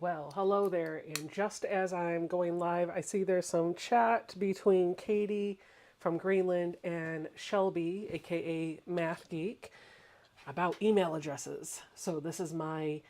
Well, hello there. And just as I'm going live, I see there's some chat between Katie from Greenland and Shelby, aka Math Geek, about email addresses. So this is my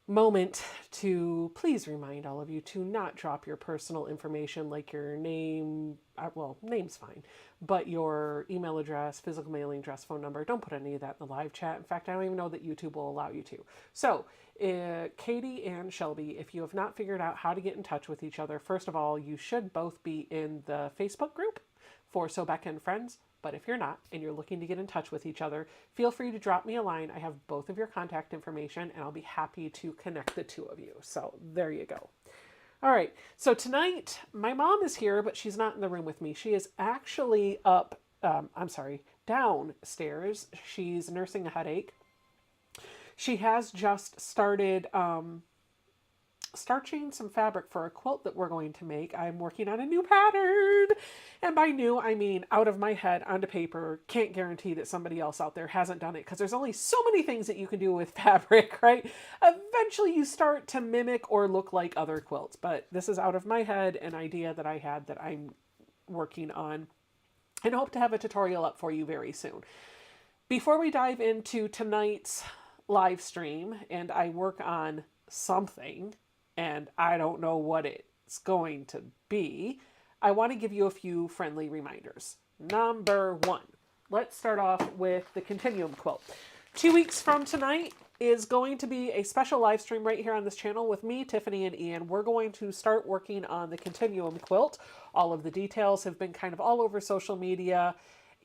moment to please remind all of you to not drop your personal information like your name, well, name's fine, but your email address, physical mailing address, phone number. Don't put any of that in the live chat. In fact, I don't even know that YouTube will allow you to. So, Katie and Shelby, if you have not figured out how to get in touch with each other, first of all, you should both be in the Facebook group for So Becca and Friends. But if you're not and you're looking to get in touch with each other, feel free to drop me a line. I have both of your contact information and I'll be happy to connect the two of you. So there you go. All right. So tonight, my mom is here, but she's not in the room with me. She is actually downstairs. She's nursing a headache. She has just started starching some fabric for a quilt that we're going to make. I'm working on a new pattern. And by new, I mean out of my head onto paper. Can't guarantee that somebody else out there hasn't done it because there's only so many things that you can do with fabric, right? Eventually you start to mimic or look like other quilts, but this is out of my head, an idea that I had that I'm working on and hope to have a tutorial up for you very soon. Before we dive into tonight's live stream and I work on something, and I don't know what it's going to be, I want to give you a few friendly reminders. Number one, let's start off with the Continuum quilt. 2 weeks from tonight is going to be a special live stream right here on this channel with me, Tiffany, and Ian. We're going to start working on the Continuum quilt. All of the details have been kind of all over social media.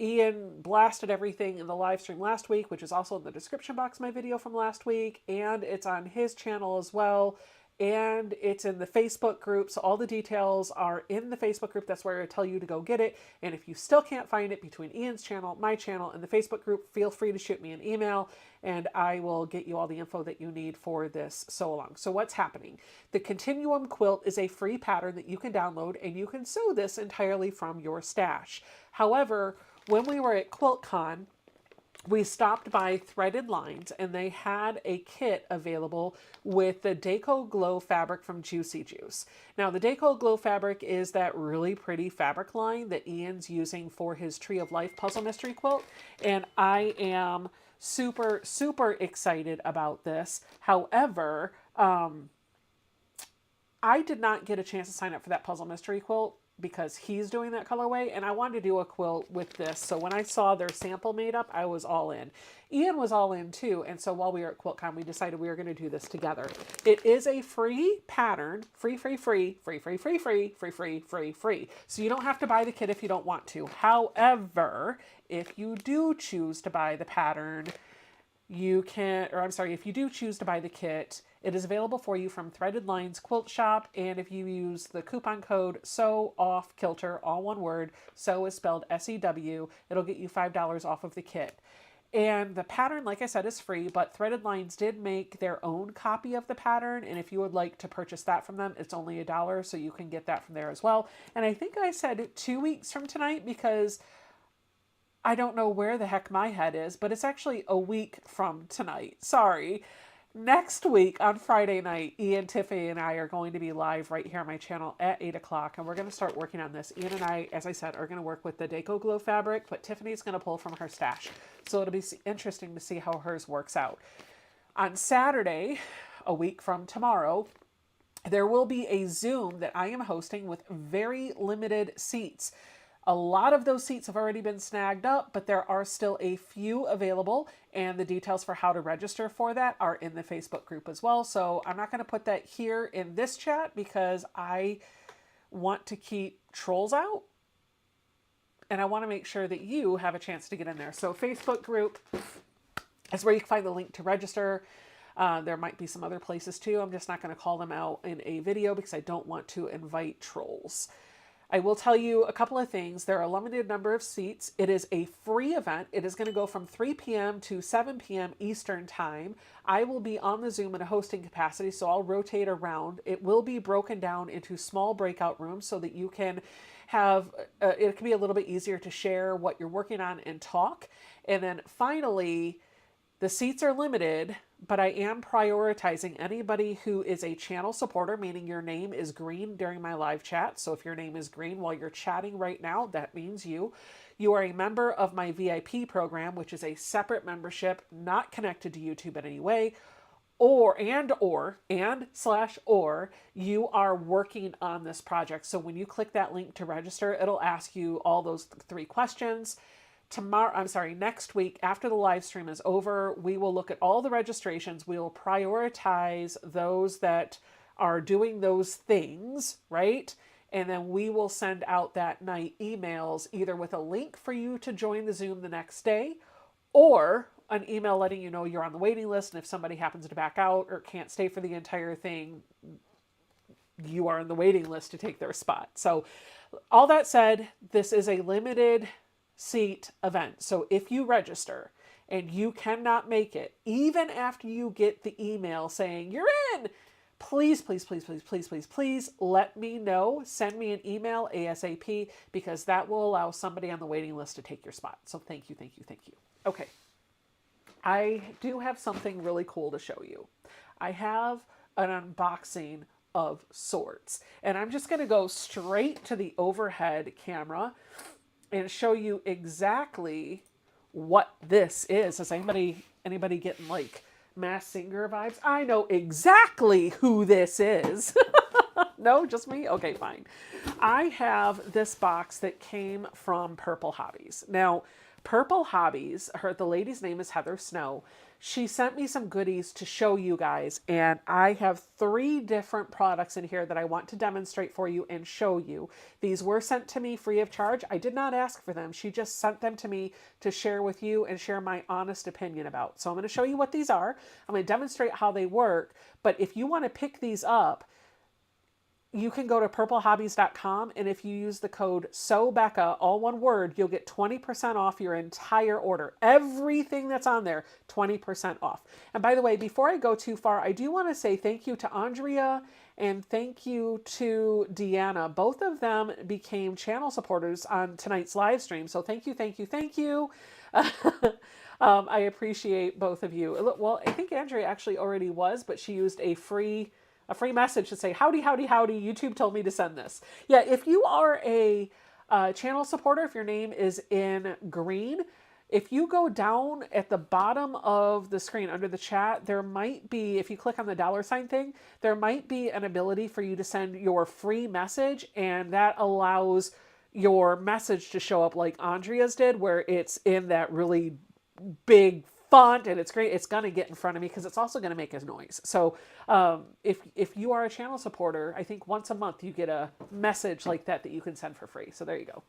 Ian blasted everything in the live stream last week, which is also in the description box, my video from last week, and it's on his channel as well. And it's in the Facebook group, so all the details are in the Facebook group. That's where I tell you to go get it. And if you still can't find it between Ian's channel, my channel, and the Facebook group, feel free to shoot me an email, and I will get you all the info that you need for this sew along. So what's happening? The Continuum quilt is a free pattern that you can download, and you can sew this entirely from your stash. However, when we were at QuiltCon, we stopped by Threaded Lines and they had a kit available with the Deco Glow fabric from Juicy Juice. Now the Deco Glow fabric is that really pretty fabric line that Ian's using for his Tree of Life puzzle mystery quilt, and I am super excited about this. However, I did not get a chance to sign up for that puzzle mystery quilt because he's doing that colorway, and I wanted to do a quilt with this. So when I saw their sample made up, I was all in. Ian was all in too, and so while we were at QuiltCon, we decided we were going to do this together. It is a free pattern, free. So you don't have to buy the kit if you don't want to. However, if you do choose to buy the pattern, you can, or I'm sorry, if you do choose to buy the kit, it is available for you from Threaded Lines Quilt Shop, and if you use the coupon code SEW-OFF-KILTER, all one word, sew is spelled S-E-W, it'll get you $5 off of the kit. And the pattern, like I said, is free, but Threaded Lines did make their own copy of the pattern, and if you would like to purchase that from them, it's only $1, so you can get that from there as well. And I think I said 2 weeks from tonight because I don't know where the heck my head is, but it's actually a week from tonight. Sorry. Next week on Friday night, Ian, Tiffany, and I are going to be live right here on my channel at 8 o'clock, and we're going to start working on this. Ian and I, as I said, are going to work with the Deco Glow fabric, but Tiffany's going to pull from her stash. So it'll be interesting to see how hers works out. On Saturday, a week from tomorrow, there will be a Zoom that I am hosting with very limited seats. A lot of those seats have already been snagged up, but there are still a few available, and the details for how to register for that are in the Facebook group as well. So I'm not going to put that here in this chat because I want to keep trolls out, and I want to make sure that you have a chance to get in there. So Facebook group is where you can find the link to register. There might be some other places too. I'm just not going to call them out in a video because I don't want to invite trolls. I will tell you a couple of things. There are a limited number of seats. It is a free event. It is going to go from 3 p.m. to 7 p.m. Eastern time. I will be on the Zoom in a hosting capacity, so I'll rotate around. It will be broken down into small breakout rooms so that you can have, it can be a little bit easier to share what you're working on and talk. And then finally, the seats are limited, but I am prioritizing anybody who is a channel supporter, meaning your name is green during my live chat. So if your name is green while you're chatting right now, that means you. You are a member of my VIP program, which is a separate membership, not connected to YouTube in any way, or you are working on this project. So when you click that link to register, it'll ask you all those 3 questions. Next week, after the live stream is over, we will look at all the registrations. We will prioritize those that are doing those things, right? And then we will send out that night emails either with a link for you to join the Zoom the next day or an email letting you know you're on the waiting list. And if somebody happens to back out or can't stay for the entire thing, you are on the waiting list to take their spot. So all that said, this is a limited seat event. So if you register and you cannot make it, even after you get the email saying you're in, please, please, please, please, please, please, please let me know. Send me an email ASAP because that will allow somebody on the waiting list to take your spot. So thank you, thank you, thank you. Okay. I do have something really cool to show you. I have an unboxing of sorts, and I'm just going to go straight to the overhead camera and show you exactly what this is. Is anybody getting like Masked Singer vibes? I know exactly who this is. No, just me? Okay, fine. I have this box that came from Purple Hobbies. Now, Purple Hobbies, the lady's name is Heather Snow. She sent me some goodies to show you guys, and I have 3 different products in here that I want to demonstrate for you and show you. These were sent to me free of charge. I did not ask for them. She just sent them to me to share with you and share my honest opinion about. So I'm going to show you what these are. I'm going to demonstrate how they work, but if you want to pick these up, you can go to purplehobbies.com, and if you use the code SOBECCA, all one word, you'll get 20% off your entire order. Everything that's on there, 20% off. And by the way, before I go too far, I do want to say thank you to Andrea and thank you to Deanna. Both of them became channel supporters on tonight's live stream. So thank you, thank you, thank you. I appreciate both of you. Well, I think Andrea actually already was, but she used a free message to say, howdy, howdy, howdy, YouTube told me to send this. Yeah, if you are a channel supporter, if your name is in green, if you go down at the bottom of the screen under the chat, there might be, if you click on the $ thing, there might be an ability for you to send your free message, and that allows your message to show up like Andrea's did, where it's in that really big font, and it's great. It's going to get in front of me because it's also going to make a noise. So if you are a channel supporter, I think once a month you get a message like that you can send for free. So there you go.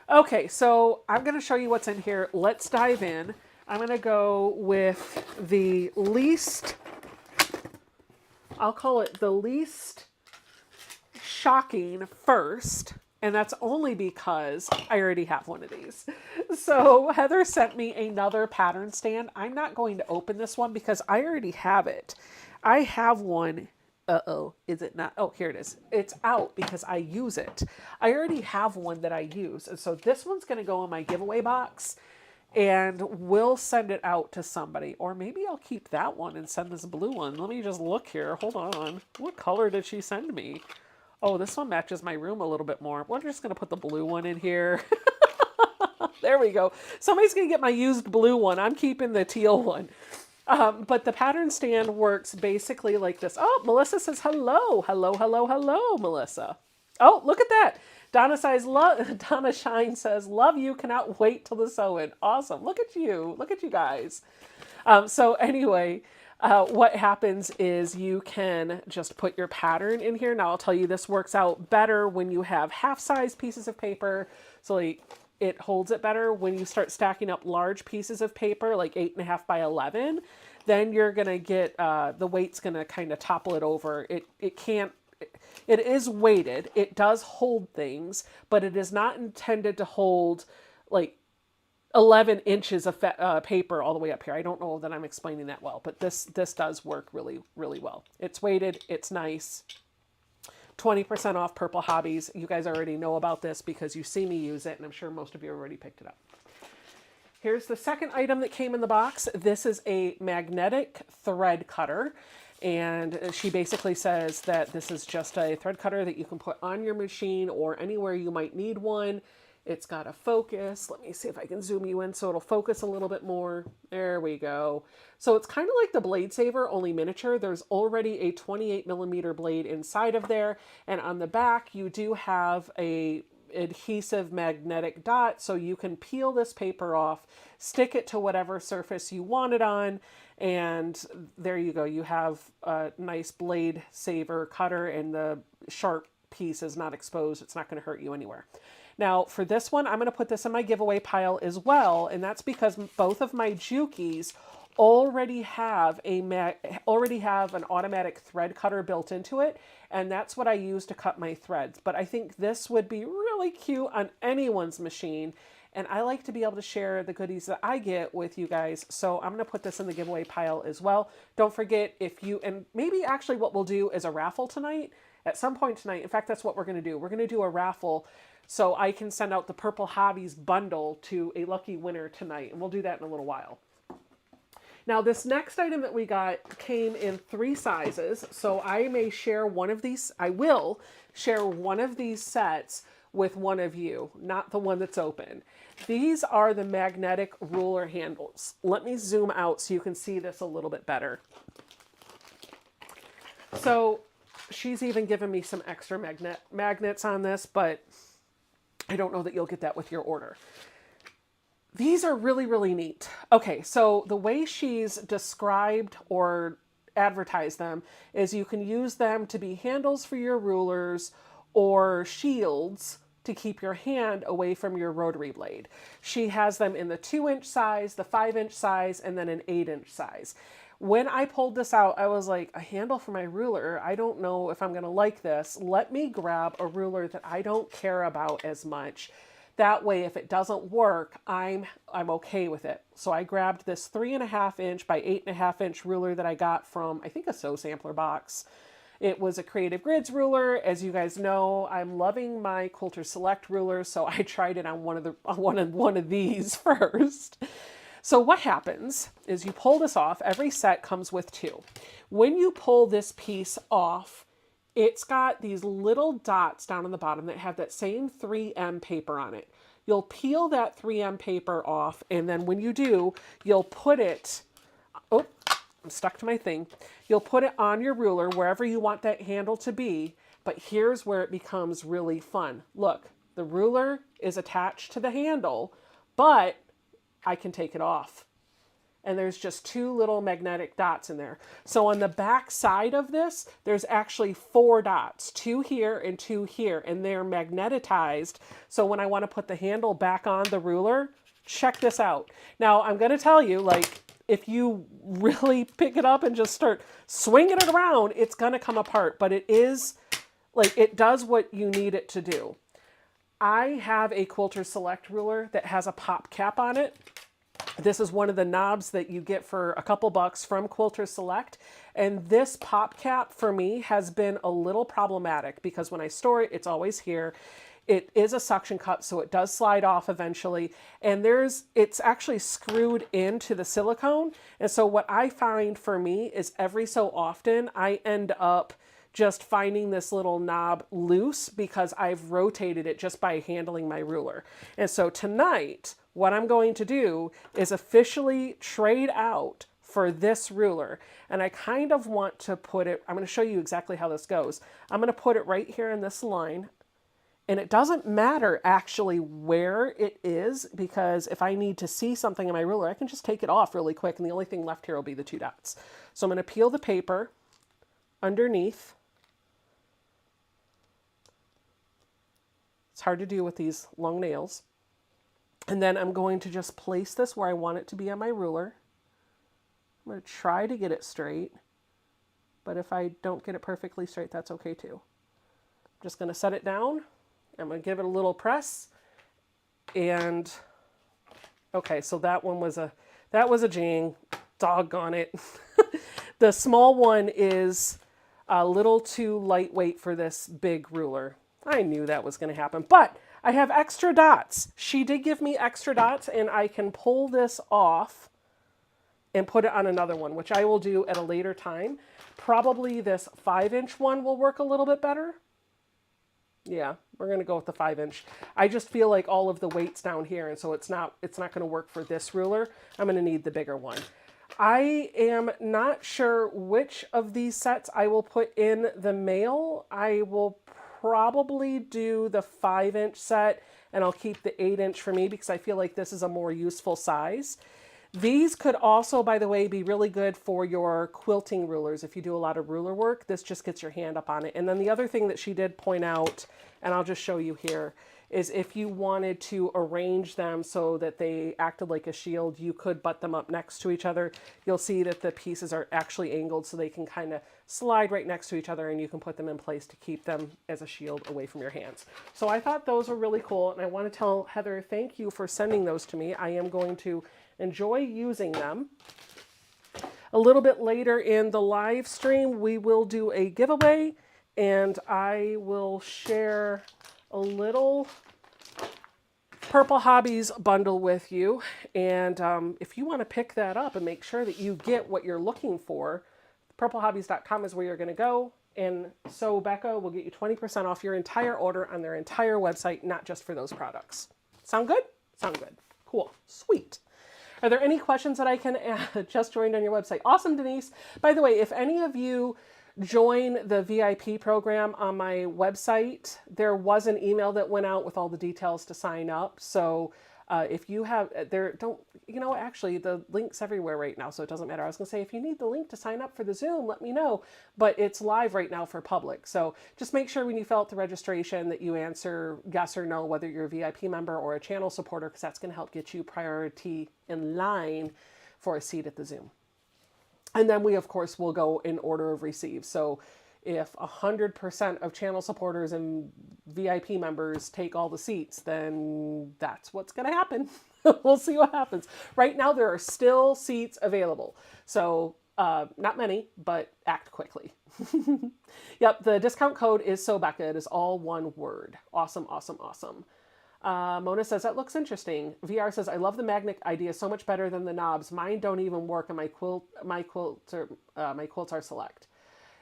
Okay, so I'm going to show you what's in here. Let's dive in. I'm going to go with the least, I'll call it the least shocking first. And that's only because I already have one of these. So Heather sent me another pattern stand. I'm not going to open this one because I already have it. I have one. Uh-oh, is it not? Oh, here it is. It's out because I use it. I already have one that I use. And so this one's going to go in my giveaway box. and we'll send it out to somebody. Or maybe I'll keep that one and send this blue one. Let me just look here. Hold on. What color did she send me? Oh, this one matches my room a little bit more. We're just going to put the blue one in here. There we go. Somebody's going to get my used blue one. I'm keeping the teal one. But the pattern stand works basically like this. Oh, Melissa says hello. Hello, hello, hello, Melissa. Oh, look at that. Donna Shine says, love you. Cannot wait till the sew-in. Awesome. Look at you. Look at you guys. So anyway, what happens is you can just put your pattern in here. Now I'll tell you this works out better when you have half-size pieces of paper. So like it holds it better. When you start stacking up large pieces of paper, like 8.5 by 11, then you're going to get, the weight's going to kind of topple it over. It is weighted. It does hold things, but it is not intended to hold like 11 inches of paper all the way up here. I don't know that I'm explaining that well, but this does work really, really well. It's weighted. It's nice. 20% off Purple Hobbies. You guys already know about this because you see me use it, and I'm sure most of you already picked it up. Here's the second item that came in the box. This is a magnetic thread cutter. And she basically says that this is just a thread cutter that you can put on your machine or anywhere you might need one. It's got a focus. Let me see if I can zoom you in so it'll focus a little bit more. There we go. So it's kind of like the Blade Saver, only miniature. There's already a 28mm blade inside of there. And on the back, you do have a adhesive magnetic dot, so you can peel this paper off, stick it to whatever surface you want it on, and there you go. You have a nice Blade Saver cutter, and the sharp piece is not exposed. It's not going to hurt you anywhere. Now for this one, I'm going to put this in my giveaway pile as well, and that's because both of my Jukies already have an automatic thread cutter built into it, and that's what I use to cut my threads. But I think this would be really cute on anyone's machine, and I like to be able to share the goodies that I get with you guys, so I'm going to put this in the giveaway pile as well. Don't forget, and maybe actually what we'll do is a raffle tonight, at some point tonight. In fact, that's what we're going to do. We're going to do a raffle so I can send out the Purple Hobbies bundle to a lucky winner tonight, and we'll do that in a little while. Now, this next item that we got came in 3 sizes, so I may share one of these. I will share one of these sets with one of you, not the one that's open. These are the magnetic ruler handles. Let me zoom out so you can see this a little bit better. So she's even given me some extra magnets on this, but I don't know that you'll get that with your order. These are really, really neat. Okay, so the way she's described or advertised them is you can use them to be handles for your rulers or shields to keep your hand away from your rotary blade. She has them in the 2-inch size, the 5-inch size, and then an 8-inch size. When I pulled this out, I was like, a handle for my ruler? I don't know if I'm gonna like this. Let me grab a ruler that I don't care about as much. That way, if it doesn't work, I'm okay with it. So I grabbed this 3.5-inch by 8.5-inch ruler that I got from, I think, a Sew Sampler box. It was a Creative Grids ruler. As you guys know, I'm loving my Quilter Select rulers, so I tried it on one of these first. So what happens is you pull this off. Every set comes with 2. When you pull this piece off, it's got these little dots down on the bottom that have that same 3M paper on it. You'll peel that 3M paper off, and then when you do, you'll put it, oh, I'm stuck to my thing. You'll put it on your ruler wherever you want that handle to be, but here's where it becomes really fun. Look, the ruler is attached to the handle, but I can take it off. And there's just 2 little magnetic dots in there. So on the back side of this, there's actually 4 dots, 2 here and 2 here, and they're magnetized. So when I want to put the handle back on the ruler, check this out. Now, I'm going to tell you, like, if you really pick it up and just start swinging it around, it's going to come apart. But it is, like, it does what you need it to do. I have a Quilter Select ruler that has a pop cap on it. This is one of the knobs that you get for a couple bucks from Quilter Select. And this pop cap for me has been a little problematic because when I store it, it's always here. It is a suction cup, so it does slide off eventually. And it's actually screwed into the silicone. And so what I find for me is every so often I end up just finding this little knob loose because I've rotated it just by handling my ruler. And so tonight, what I'm going to do is officially trade out for this ruler. And I kind of want to put it, I'm going to show you exactly how this goes. I'm going to put it right here in this line. And it doesn't matter actually where it is, because if I need to see something in my ruler, I can just take it off really quick. And the only thing left here will be the 2 dots. So I'm going to peel the paper underneath. It's hard to do with these long nails. And then I'm going to just place this where I want it to be on my ruler. I'm going to try to get it straight, but if I don't get it perfectly straight, that's okay too. I'm just going to set it down. I'm going to give it a little press. And okay, so that was a jing. Doggone it. The small one is a little too lightweight for this big ruler. I knew that was going to happen, but I have extra dots. She did give me extra dots, and I can pull this off and put it on another one, which I will do at a later time. Probably this 5-inch one will work a little bit better. Yeah, we're going to go with the 5-inch. I just feel like all of the weight's down here, and so it's not going to work for this ruler. I'm going to need the bigger one. I am not sure which of these sets I will put in the mail. I will probably do the 5-inch set, and I'll keep the 8-inch for me because I feel like this is a more useful size. These could also, by the way, be really good for your quilting rulers. If you do a lot of ruler work, this just gets your hand up on it. And then the other thing that she did point out, and I'll just show you here, is if you wanted to arrange them so that they acted like a shield, you could butt them up next to each other. You'll see that the pieces are actually angled so they can kind of slide right next to each other, and you can put them in place to keep them as a shield away from your hands. So I thought those were really cool, and I want to tell Heather, thank you for sending those to me. I am going to enjoy using them. A little bit later in the live stream, we will do a giveaway, and I will share a little Purple Hobbies bundle with you. And if you want to pick that up and make sure that you get what you're looking for, purplehobbies.com is where you're going to go. And so Becca will get you 20% off your entire order on their entire website, not just for those products. Sound good? Sound good. Cool. Sweet. Are there any questions that I can add? Just joined on your website. Awesome, Denise. By the way, if any of you join the VIP program on my website, there was an email that went out with all the details to sign up. So if you have, actually the link's everywhere right now, so it doesn't matter. I was gonna say, if you need the link to sign up for the Zoom, let me know, but it's live right now for public. So just make sure when you fill out the registration that you answer yes or no, whether you're a VIP member or a channel supporter, because that's gonna help get you priority in line for a seat at the Zoom. And then we, of course, will go in order of receive. So if 100% of channel supporters and VIP members take all the seats, then that's what's going to happen. We'll see what happens. Right now, there are still seats available. So not many, but act quickly. Yep, the discount code is So Becca. It is all one word. Awesome, awesome, awesome. Mona says, that looks interesting. VR says, I love the magnet idea so much better than the knobs. Mine don't even work, and my quilts are select.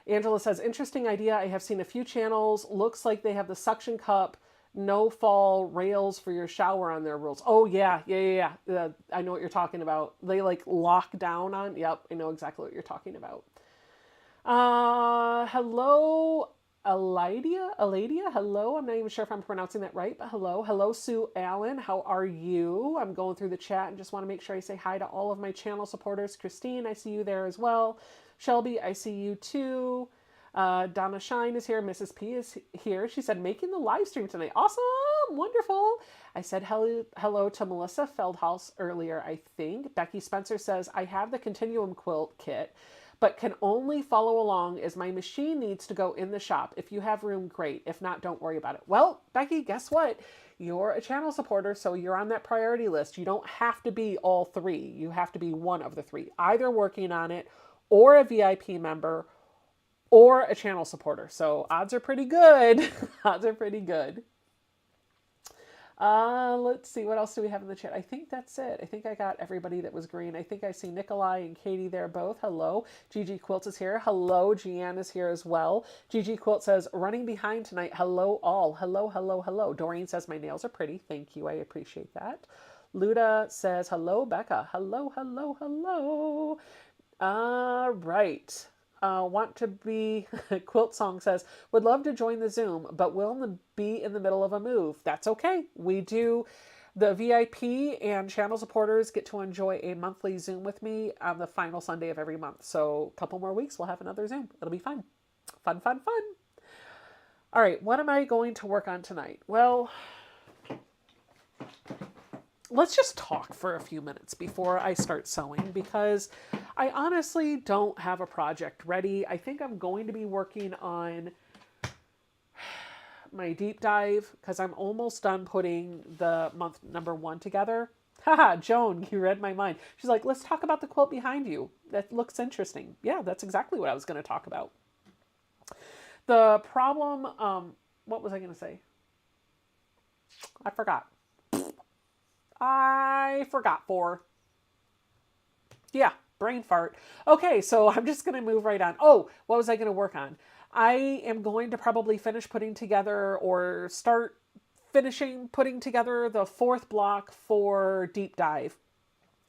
Angela says, interesting idea. I have seen a few channels. Looks like they have the suction cup, no fall rails for your shower on their rules. Oh, yeah. I know what you're talking about. They like lock down on. Yep, I know exactly what you're talking about. Hello, Eladia, hello. I'm not even sure if I'm pronouncing that right, but hello. Hello, Sue Allen. How are you? I'm going through the chat and just want to make sure I say hi to all of my channel supporters. Christine, I see you there as well. Shelby, I see you too. Donna Shine is here. Mrs. P is here. She said, making the live stream tonight. Awesome. Wonderful. I said hello to Melissa Feldhaus earlier, I think. Becky Spencer says, I have the Continuum quilt kit, but can only follow along as my machine needs to go in the shop. If you have room, great. If not, don't worry about it. Well, Becky, guess what? You're a channel supporter, so you're on that priority list. You don't have to be all three. You have to be one of the three, either working on it or a VIP member or a channel supporter. So odds are pretty good. Odds are pretty good. Let's see, what else do we have in the chat? I think that's it. I think I got everybody that was green. I think I see Nikolai and Katie there both. Hello. Gigi Quilt is here. Hello. Gianne is here as well. Gigi Quilt says, running behind tonight. Hello all. Hello, hello, hello. Doreen says, my nails are pretty. Thank you. I appreciate that. Luda says, hello, Becca. Hello, hello, hello. All right. Want to be, Quilt Song says, would love to join the Zoom, but will be in the middle of a move. That's okay. We do, the VIP and channel supporters get to enjoy a monthly Zoom with me on the final Sunday of every month. So a couple more weeks, we'll have another Zoom. It'll be fun. Fun, fun, fun. All right, what am I going to work on tonight? Well, let's just talk for a few minutes before I start sewing, because I honestly don't have a project ready. I think I'm going to be working on my deep dive because I'm almost done putting the month number 1 together. Haha, Joan, you read my mind. She's like, let's talk about the quilt behind you. That looks interesting. Yeah, that's exactly what I was going to talk about. The problem, what was I going to say? I forgot. Yeah, brain fart. Okay, so I'm just going to move right on. Oh, what was I going to work on? I am going to probably finish putting together or start finishing putting together the 4th block for Deep Dive,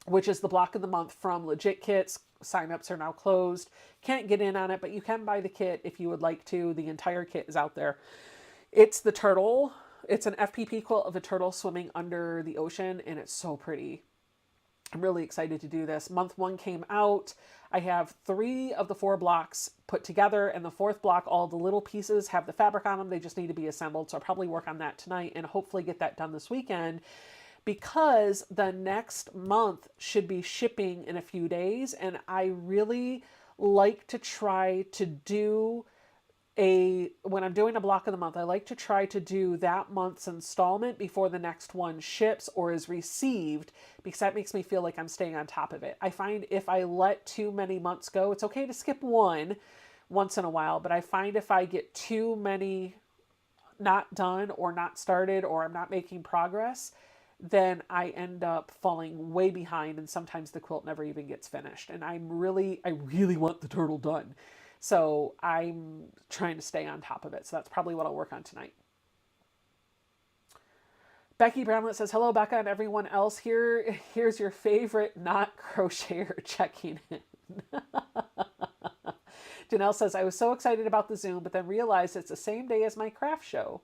which is the block of the month from Legit Kits. Signups are now closed. Can't get in on it, but you can buy the kit if you would like to. The entire kit is out there. It's the turtle. It's an FPP quilt of a turtle swimming under the ocean, and it's so pretty. I'm really excited to do this. Month 1 came out. I have 3 of the 4 blocks put together, and the 4th block, all the little pieces have the fabric on them. They just need to be assembled, so I'll probably work on that tonight and hopefully get that done this weekend, because the next month should be shipping in a few days, and I really like to try to do when I'm doing a block of the month, I like to try to do that month's installment before the next one ships or is received, because that makes me feel like I'm staying on top of it. I find if I let too many months go, it's okay to skip one once in a while, but I find if I get too many not done or not started, or I'm not making progress, then I end up falling way behind, and sometimes the quilt never even gets finished. And I really want the turtle done. So I'm trying to stay on top of it. So that's probably what I'll work on tonight. Becky Bramlett says, hello, Becca, and everyone else here. Here's your favorite not crocheter checking in. Janelle says, I was so excited about the Zoom, but then realized it's the same day as my craft show.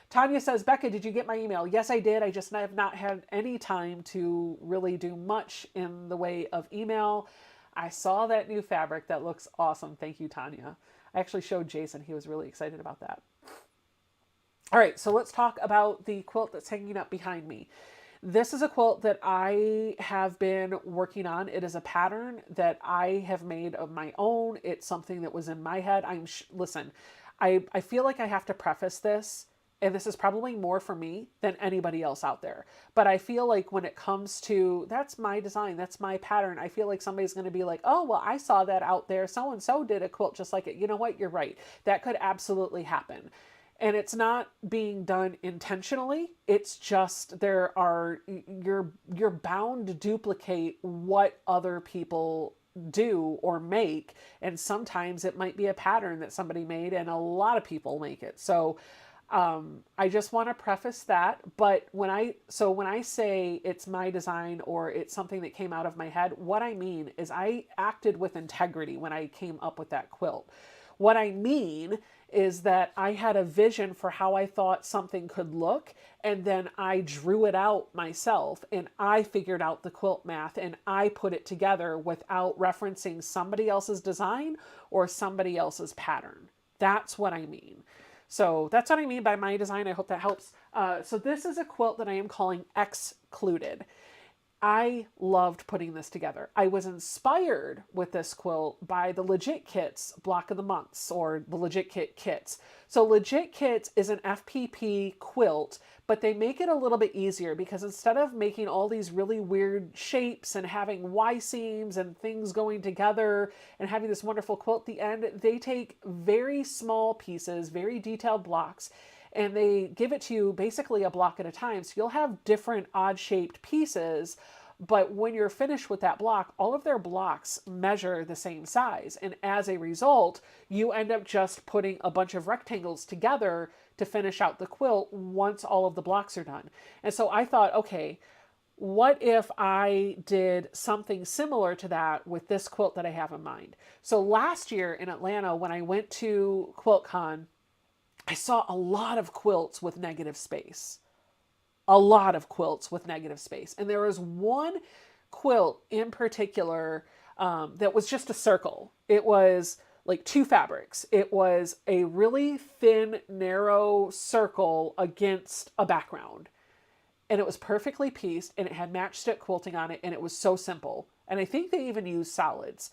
Tanya says, Becca, did you get my email? Yes, I did. I just have not had any time to really do much in the way of email. I saw that new fabric. That looks awesome. Thank you, Tanya. I actually showed Jason. He was really excited about that. All right, so let's talk about the quilt that's hanging up behind me. This is a quilt that I have been working on. It is a pattern that I have made of my own. It's something that was in my head. Listen, I feel like I have to preface this, and this is probably more for me than anybody else out there. But I feel like when it comes to, that's my design, that's my pattern, I feel like somebody's going to be like, oh, well, I saw that out there. So-and-so did a quilt just like it. You know what? You're right. That could absolutely happen. And it's not being done intentionally. It's just you're bound to duplicate what other people do or make. And sometimes it might be a pattern that somebody made, and a lot of people make it. So I just want to preface that. But when I say it's my design or it's something that came out of my head, what I mean is I acted with integrity when I came up with that quilt. What I mean is that I had a vision for how I thought something could look, and then I drew it out myself, and I figured out the quilt math, and I put it together without referencing somebody else's design or somebody else's pattern. That's what I mean. So that's what I mean by my design. I hope that helps. So this is a quilt that I am calling Excluded. I loved putting this together. I was inspired with this quilt by the Legit Kits block of the months, or the Legit Kit kits. So Legit Kits is an FPP quilt, but they make it a little bit easier because instead of making all these really weird shapes and having Y seams and things going together and having this wonderful quilt at the end, they take very small pieces, very detailed blocks, and they give it to you basically a block at a time. So you'll have different odd shaped pieces, but when you're finished with that block, all of their blocks measure the same size. And as a result, you end up just putting a bunch of rectangles together to finish out the quilt once all of the blocks are done. And so I thought, okay, what if I did something similar to that with this quilt that I have in mind? So last year in Atlanta, when I went to QuiltCon, I saw a lot of quilts with negative space. A lot of quilts with negative space. And there was one quilt in particular that was just a circle. It was like two fabrics. It was a really thin, narrow circle against a background. And it was perfectly pieced, and it had matchstick quilting on it, and it was so simple. And I think they even used solids.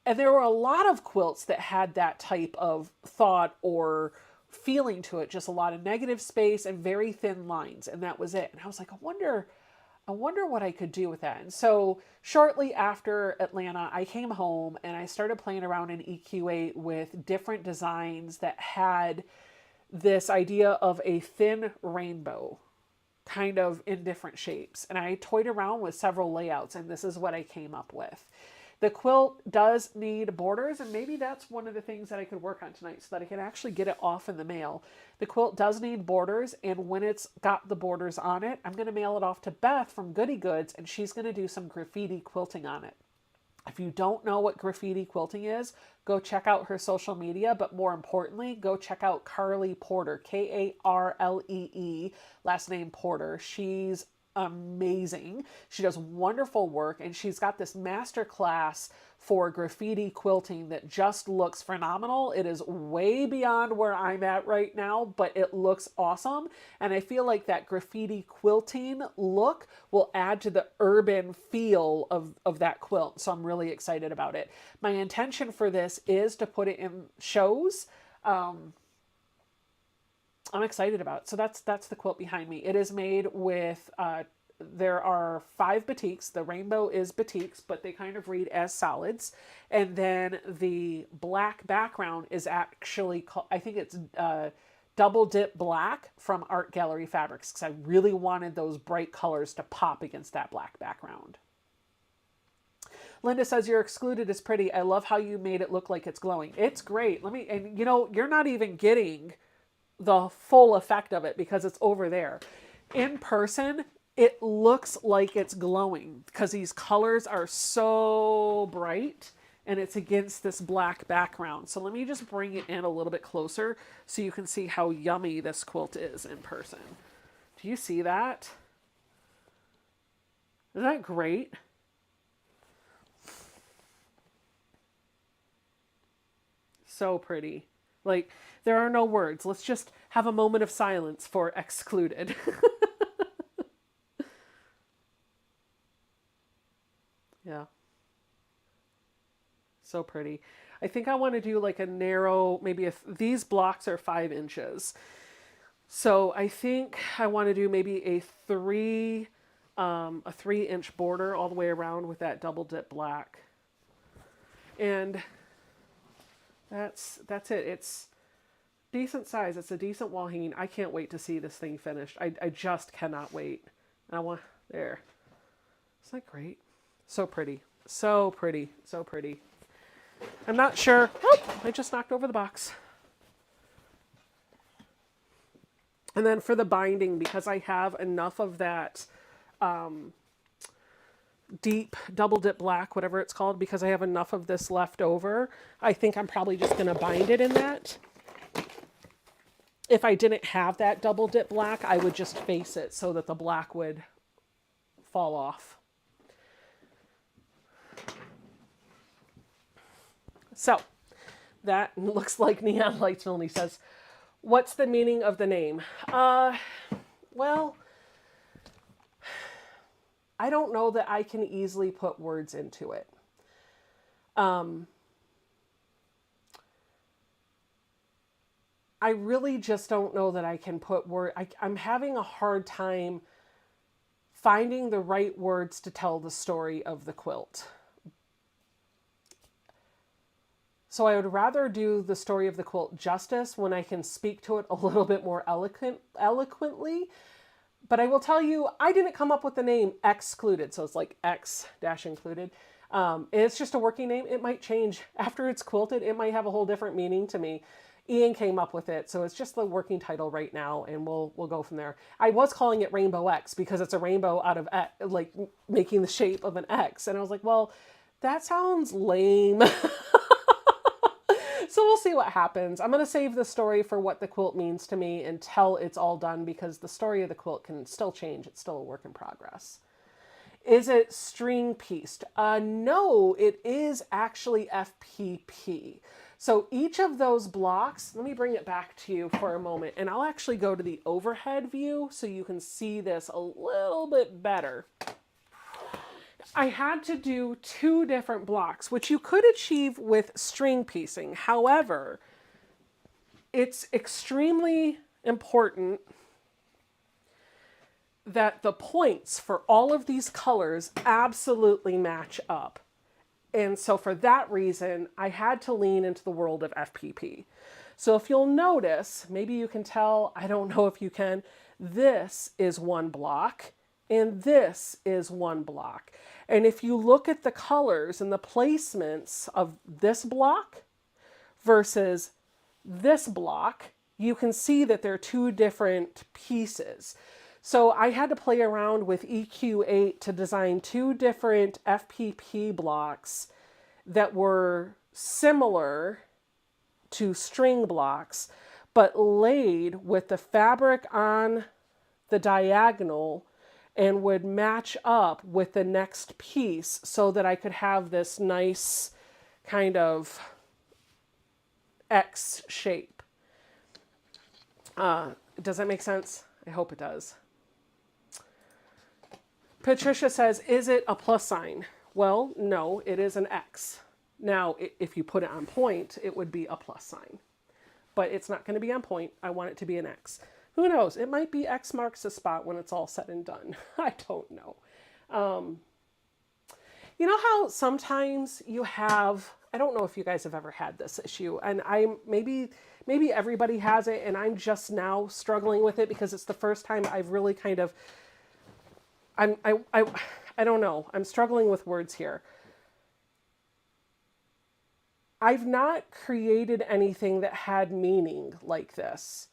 And there were a lot of quilts that had that type of thought or feeling to it, just a lot of negative space and very thin lines, and that was it. And I was like, I wonder what I could do with that. And so shortly after Atlanta, I came home and I started playing around in EQ8 with different designs that had this idea of a thin rainbow, kind of in different shapes. And I toyed around with several layouts, and this is what I came up with. The quilt does need borders, and maybe that's one of the things that I could work on tonight so that I can actually get it off in the mail. The quilt does need borders, and when it's got the borders on it, I'm going to mail it off to Beth from Goody Goods, and she's going to do some graffiti quilting on it. If you don't know what graffiti quilting is, go check out her social media, but more importantly, go check out Carly Porter, Karlee, last name Porter. She's amazing. She does wonderful work, and she's got this master class for graffiti quilting that just looks phenomenal. It is way beyond where I'm at right now, but it looks awesome. And I feel like that graffiti quilting look will add to the urban feel of that quilt. So I'm really excited about it. My intention for this is to put it in shows. I'm excited about it. So that's the quilt behind me. It is made with, there are 5 batiks. The rainbow is batiks, but they kind of read as solids. And then the black background is actually, I think it's double dip black from Art Gallery Fabrics, because I really wanted those bright colors to pop against that black background. Linda says, your Excluded is pretty. I love how you made it look like it's glowing. It's great. And you know, you're not even getting the full effect of it because it's over there. In person, it looks like it's glowing because these colors are so bright and it's against this black background. So let me just bring it in a little bit closer so you can see how yummy this quilt is in person. Do you see that? Isn't that great? So pretty. Like, there are no words. Let's just have a moment of silence for Excluded. Yeah. So pretty. I think I want to do like a narrow, maybe these blocks are 5 inches. So I think I want to do maybe a 3-inch border all the way around with that double dip black. And that's it. It's decent size. It's a decent wall hanging. I can't wait to see this thing finished. I just cannot wait. I want, there. Isn't that great? So pretty. So pretty. So pretty. I'm not sure. Oh, I just knocked over the box. And then for the binding, because I have enough of that deep double dip black, whatever it's called, because I have enough of this left over, I think I'm probably just going to bind it in that. If I didn't have that double dip black, I would just face it so that the black would fall off. So that looks like neon lights. Melanie says, what's the meaning of the name? Well, I don't know that I can easily put words into it. I really just don't know that I can put I'm having a hard time finding the right words to tell the story of the quilt. So I would rather do the story of the quilt justice when I can speak to it a little bit more eloquently. But I will tell you, I didn't come up with the name Excluded. So it's like X-included. It's just a working name. It might change after it's quilted. It might have a whole different meaning to me. Ian came up with it, so it's just the working title right now, and we'll go from there. I was calling it Rainbow X because it's a rainbow out of like making the shape of an X, and I was like, well, that sounds lame. So we'll see what happens. I'm going to save the story for what the quilt means to me until it's all done, because the story of the quilt can still change. It's still a work in progress. Is it string pieced? No, it is actually FPP. So each of those blocks, let me bring it back to you for a moment, and I'll actually go to the overhead view so you can see this a little bit better. I had to do 2 different blocks, which you could achieve with string piecing. However, it's extremely important that the points for all of these colors absolutely match up. And so for that reason, I had to lean into the world of FPP. So if you'll notice, maybe you can tell, I don't know if you can, this is one block and this is one block. And if you look at the colors and the placements of this block versus this block, you can see that they're 2 different pieces. So I had to play around with EQ8 to design 2 different FPP blocks that were similar to string blocks, but laid with the fabric on the diagonal and would match up with the next piece so that I could have this nice kind of X shape. Does that make sense? I hope it does. Patricia says, is it a plus sign? Well, no, it is an X. Now, if you put it on point, it would be a plus sign. But it's not going to be on point. I want it to be an X. Who knows? It might be X marks the spot when it's all said and done. I don't know. You know how sometimes you have, I don't know if you guys have ever had this issue, and maybe everybody has it, and I'm just now struggling with it because it's the first time I've really kind of, I don't know. I'm struggling with words here. I've not created anything that had meaning like this.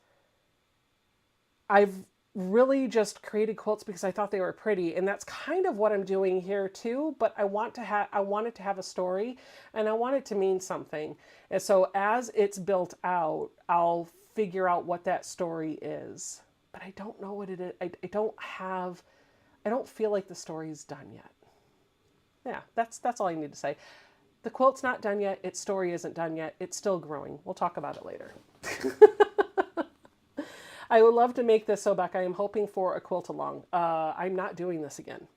I've really just created quilts because I thought they were pretty, and that's kind of what I'm doing here too, but I want it to have a story, and I want it to mean something. And so as it's built out, I'll figure out what that story is. But I don't know what it is. I don't feel like the story's done yet. Yeah, that's all I need to say. The quilt's not done yet. Its story isn't done yet. It's still growing. We'll talk about it later. I would love to make this, so Becca, I am hoping for a quilt along. I'm not doing this again.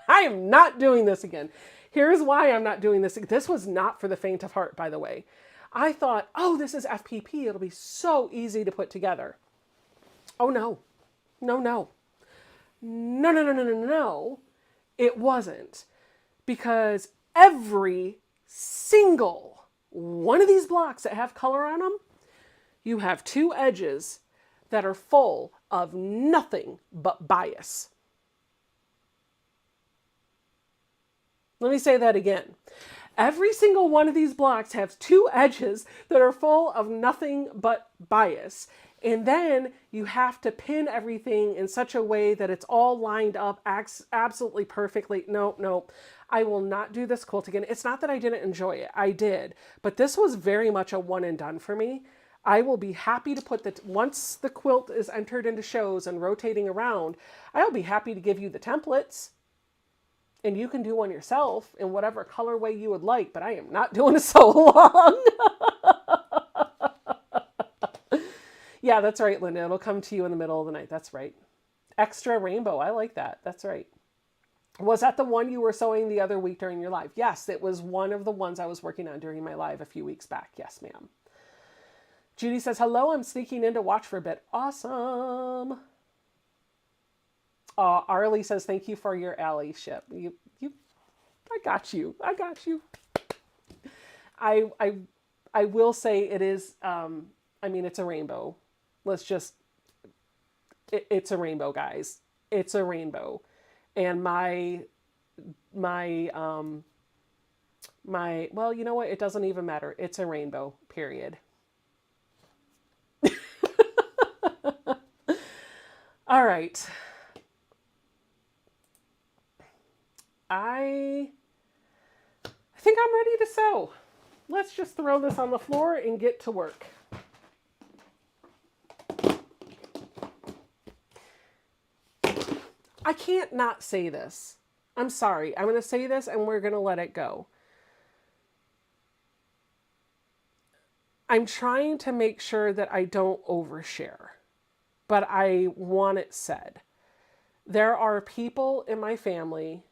I am not doing this again. Here's why I'm not doing this. This was not for the faint of heart, by the way. I thought, oh, this is FPP. It'll be so easy to put together. Oh, no. No. It wasn't. Because every single one of these blocks that have color on them, you have 2 edges that are full of nothing but bias. Let me say that again. Every single one of these blocks has 2 edges that are full of nothing but bias. And then you have to pin everything in such a way that it's all lined up absolutely perfectly. No. I will not do this quilt again. It's not that I didn't enjoy it. I did. But this was very much a one and done for me. I will be happy to once the quilt is entered into shows and rotating around, I'll be happy to give you the templates. And you can do one yourself in whatever colorway you would like, but I am not doing it so long. Yeah, that's right, Linda. It'll come to you in the middle of the night. That's right. Extra rainbow. I like that. That's right. Was that the one you were sewing the other week during your live? Yes, it was one of the ones I was working on during my live a few weeks back. Yes, ma'am. Judy says, hello, I'm sneaking in to watch for a bit. Awesome. Arlie says, thank you for your allyship. I got you. I will say it is, I mean, it's a rainbow. Let's just, it's a rainbow, guys. It's a rainbow. And my, well, you know what? It doesn't even matter. It's a rainbow, period. All right. I think I'm ready to sew. Let's just throw this on the floor and get to work. I can't not say this. I'm sorry. I'm going to say this and we're going to let it go. I'm trying to make sure that I don't overshare, but I want it said. There are people in my family,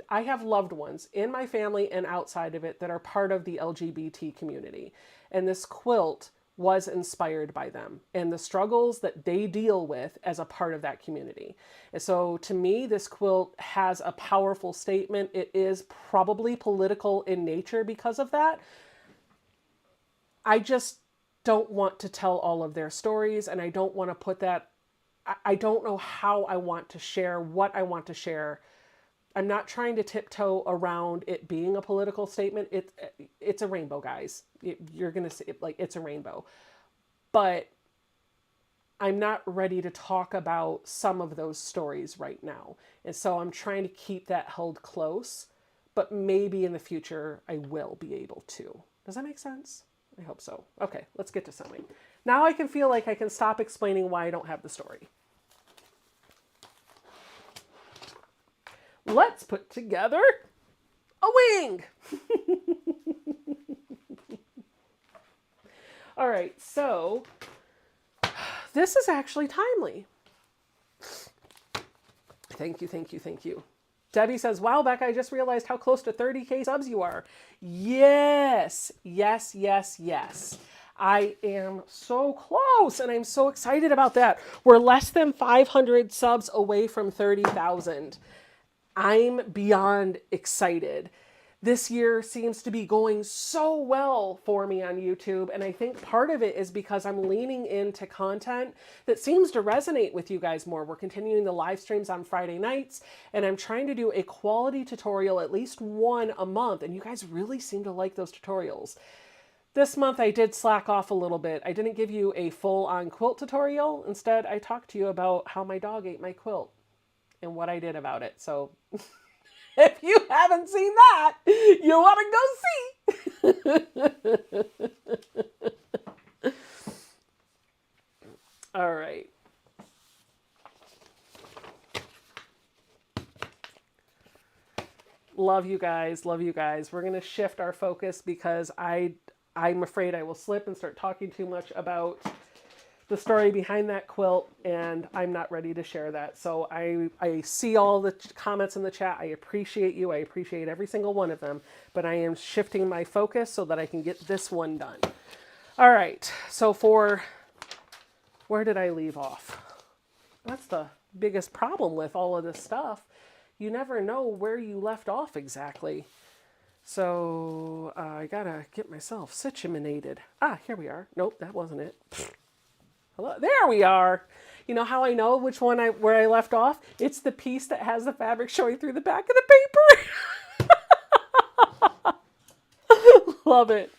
I have loved ones in my family and outside of it that are part of the LGBT community. And this quilt was inspired by them and the struggles that they deal with as a part of that community. And so to me, this quilt has a powerful statement. It is probably political in nature because of that. I just don't want to tell all of their stories, and I don't want to put that, I don't know how I want to share what I want to share. I'm not trying to tiptoe around it being a political statement. It's a rainbow, guys. You're going to see it, like, it's a rainbow. But I'm not ready to talk about some of those stories right now. And so I'm trying to keep that held close, but maybe in the future I will be able to. Does that make sense? I hope so. Okay, let's get to sewing. Now I can feel like I can stop explaining why I don't have the story. Let's put together a wing. All right, so this is actually timely. Thank you, thank you, thank you. Debbie says, wow, Becca, I just realized how close to 30K subs you are. Yes, yes, yes, yes. I am so close and I'm so excited about that. We're less than 500 subs away from 30,000. I'm beyond excited. This year seems to be going so well for me on YouTube, and I think part of it is because I'm leaning into content that seems to resonate with you guys more. We're continuing the live streams on Friday nights, and I'm trying to do a quality tutorial, at least one a month, and you guys really seem to like those tutorials. This month I did slack off a little bit. I didn't give you a full-on quilt tutorial. Instead, I talked to you about how my dog ate my quilt and what I did about it. So if you haven't seen that, you want to go see. All right. Love you guys. Love you guys. We're going to shift our focus because I'm afraid I will slip and start talking too much about the story behind that quilt, and I'm not ready to share that. So I see all the comments in the chat. I appreciate you. I appreciate every single one of them, but I am shifting my focus so that I can get this one done. All right. So where did I leave off? That's the biggest problem with all of this stuff. You never know where you left off exactly. So I gotta get myself situated. Ah, here we are. Nope, that wasn't it. Hello, there we are. You know how I know which one where I left off? It's the piece that has the fabric showing through the back of the paper. Love it.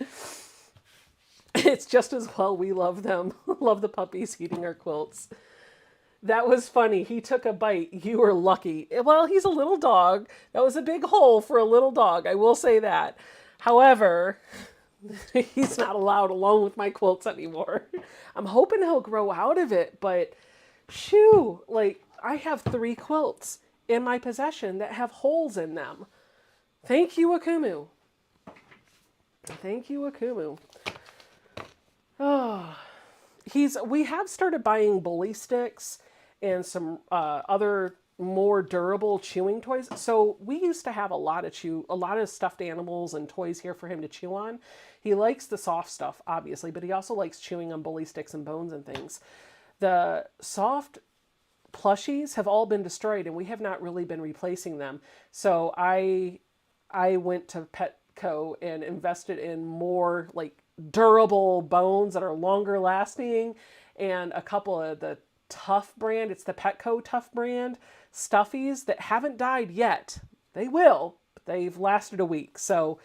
It's just as well we love them. Love the puppies eating our quilts. That was funny. He took a bite. You were lucky. Well, he's a little dog. That was a big hole for a little dog. I will say that. However, he's not allowed alone with my quilts anymore. I'm hoping he'll grow out of it, but shoo, like I have 3 quilts in my possession that have holes in them. Thank you, Akumu. Thank you, Akumu. Oh, we have started buying bully sticks and some other more durable chewing toys. So we used to have a lot of stuffed animals and toys here for him to chew on. He likes the soft stuff, obviously, but he also likes chewing on bully sticks and bones and things. The soft plushies have all been destroyed and we have not really been replacing them. So I went to Petco and invested in more like durable bones that are longer lasting, and a couple of the Tough brand, it's the Petco Tough brand stuffies that haven't died yet. They will, but they've lasted a week. So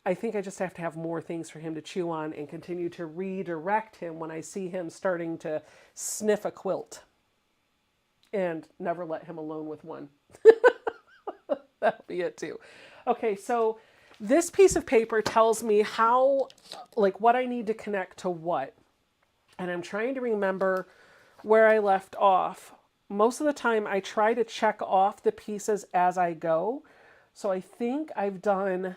I think I just have to have more things for him to chew on and continue to redirect him when I see him starting to sniff a quilt, and never let him alone with one. That'll be it too. Okay, so this piece of paper tells me how, like, what I need to connect to what. And I'm trying to remember where I left off. Most of the time I try to check off the pieces as I go. So I think I've done,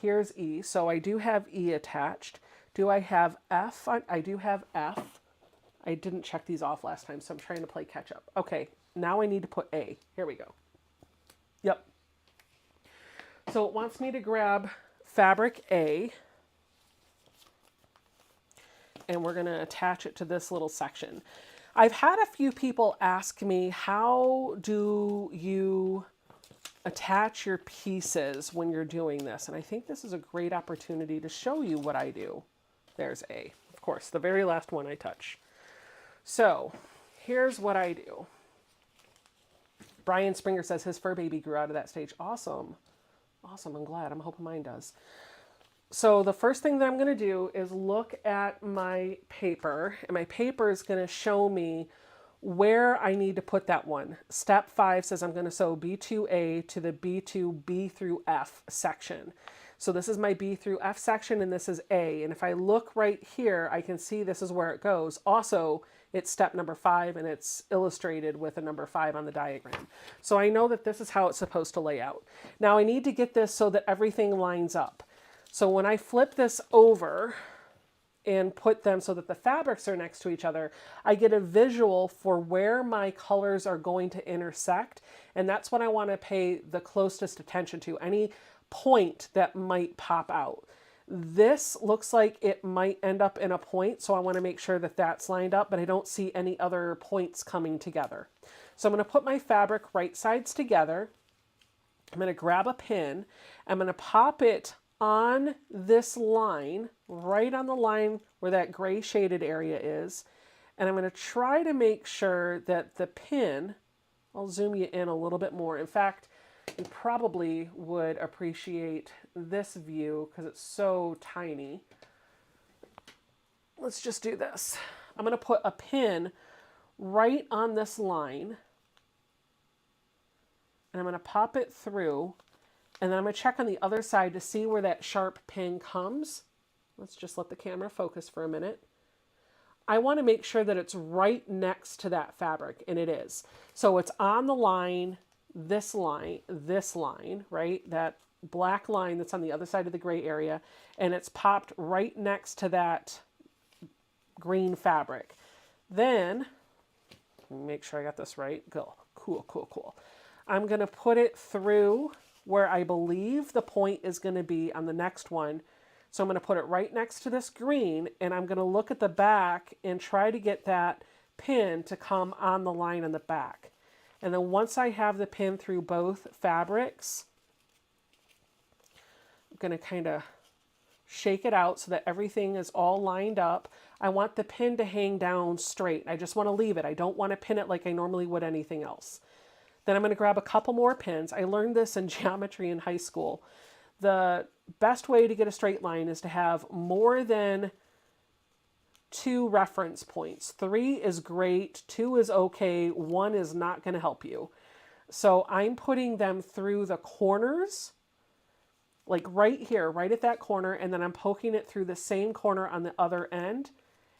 here's E. So I do have E attached. Do I have F? I do have F. I didn't check these off last time, so I'm trying to play catch up. Okay, now I need to put A. Here we go. Yep. So it wants me to grab fabric A, and we're going to attach it to this little section. I've had a few people ask me, how do you attach your pieces when you're doing this? And I think this is a great opportunity to show you what I do. There's A, of course, the very last one I touch. So here's what I do. Brian Springer says his fur baby grew out of that stage. Awesome. Awesome. I'm glad. I'm hoping mine does. So the first thing that I'm going to do is look at my paper, and my paper is going to show me where I need to put that one. Step 5 says I'm going to sew B2A to the B2B through F section. So this is my B through F section, and this is A. And if I look right here, I can see this is where it goes. Also, it's step number 5, and it's illustrated with a number 5 on the diagram. So I know that this is how it's supposed to lay out. Now I need to get this so that everything lines up. So when I flip this over and put them so that the fabrics are next to each other, I get a visual for where my colors are going to intersect. And that's what I want to pay the closest attention to, any point that might pop out. This looks like it might end up in a point, so I want to make sure that that's lined up, but I don't see any other points coming together. So I'm going to put my fabric right sides together. I'm going to grab a pin. I'm going to pop it on this line, right on the line where that gray shaded area is. And I'm going to try to make sure that the pin, I'll zoom you in a little bit more. In fact, you probably would appreciate this view because it's so tiny. Let's just do this. I'm going to put a pin right on this line, and I'm going to pop it through, and then I'm going to check on the other side to see where that sharp pin comes. Let's just let the camera focus for a minute. I want to make sure that it's right next to that fabric, and it is. So it's on the line, this line, right? That black line that's on the other side of the gray area, and it's popped right next to that green fabric. Then, make sure I got this right. Go. Cool. I'm going to put it through where I believe the point is going to be on the next one. So I'm going to put it right next to this green, and I'm going to look at the back and try to get that pin to come on the line on the back. And then once I have the pin through both fabrics, I'm going to kind of shake it out so that everything is all lined up. I want the pin to hang down straight. I just want to leave it. I don't want to pin it like I normally would anything else. Then I'm going to grab a couple more pins. I learned this in geometry in high school. The best way to get a straight line is to have more than 2 reference points. 3 is great, 2 is okay, 1 is not going to help you. So I'm putting them through the corners, like right here, right at that corner, and then I'm poking it through the same corner on the other end,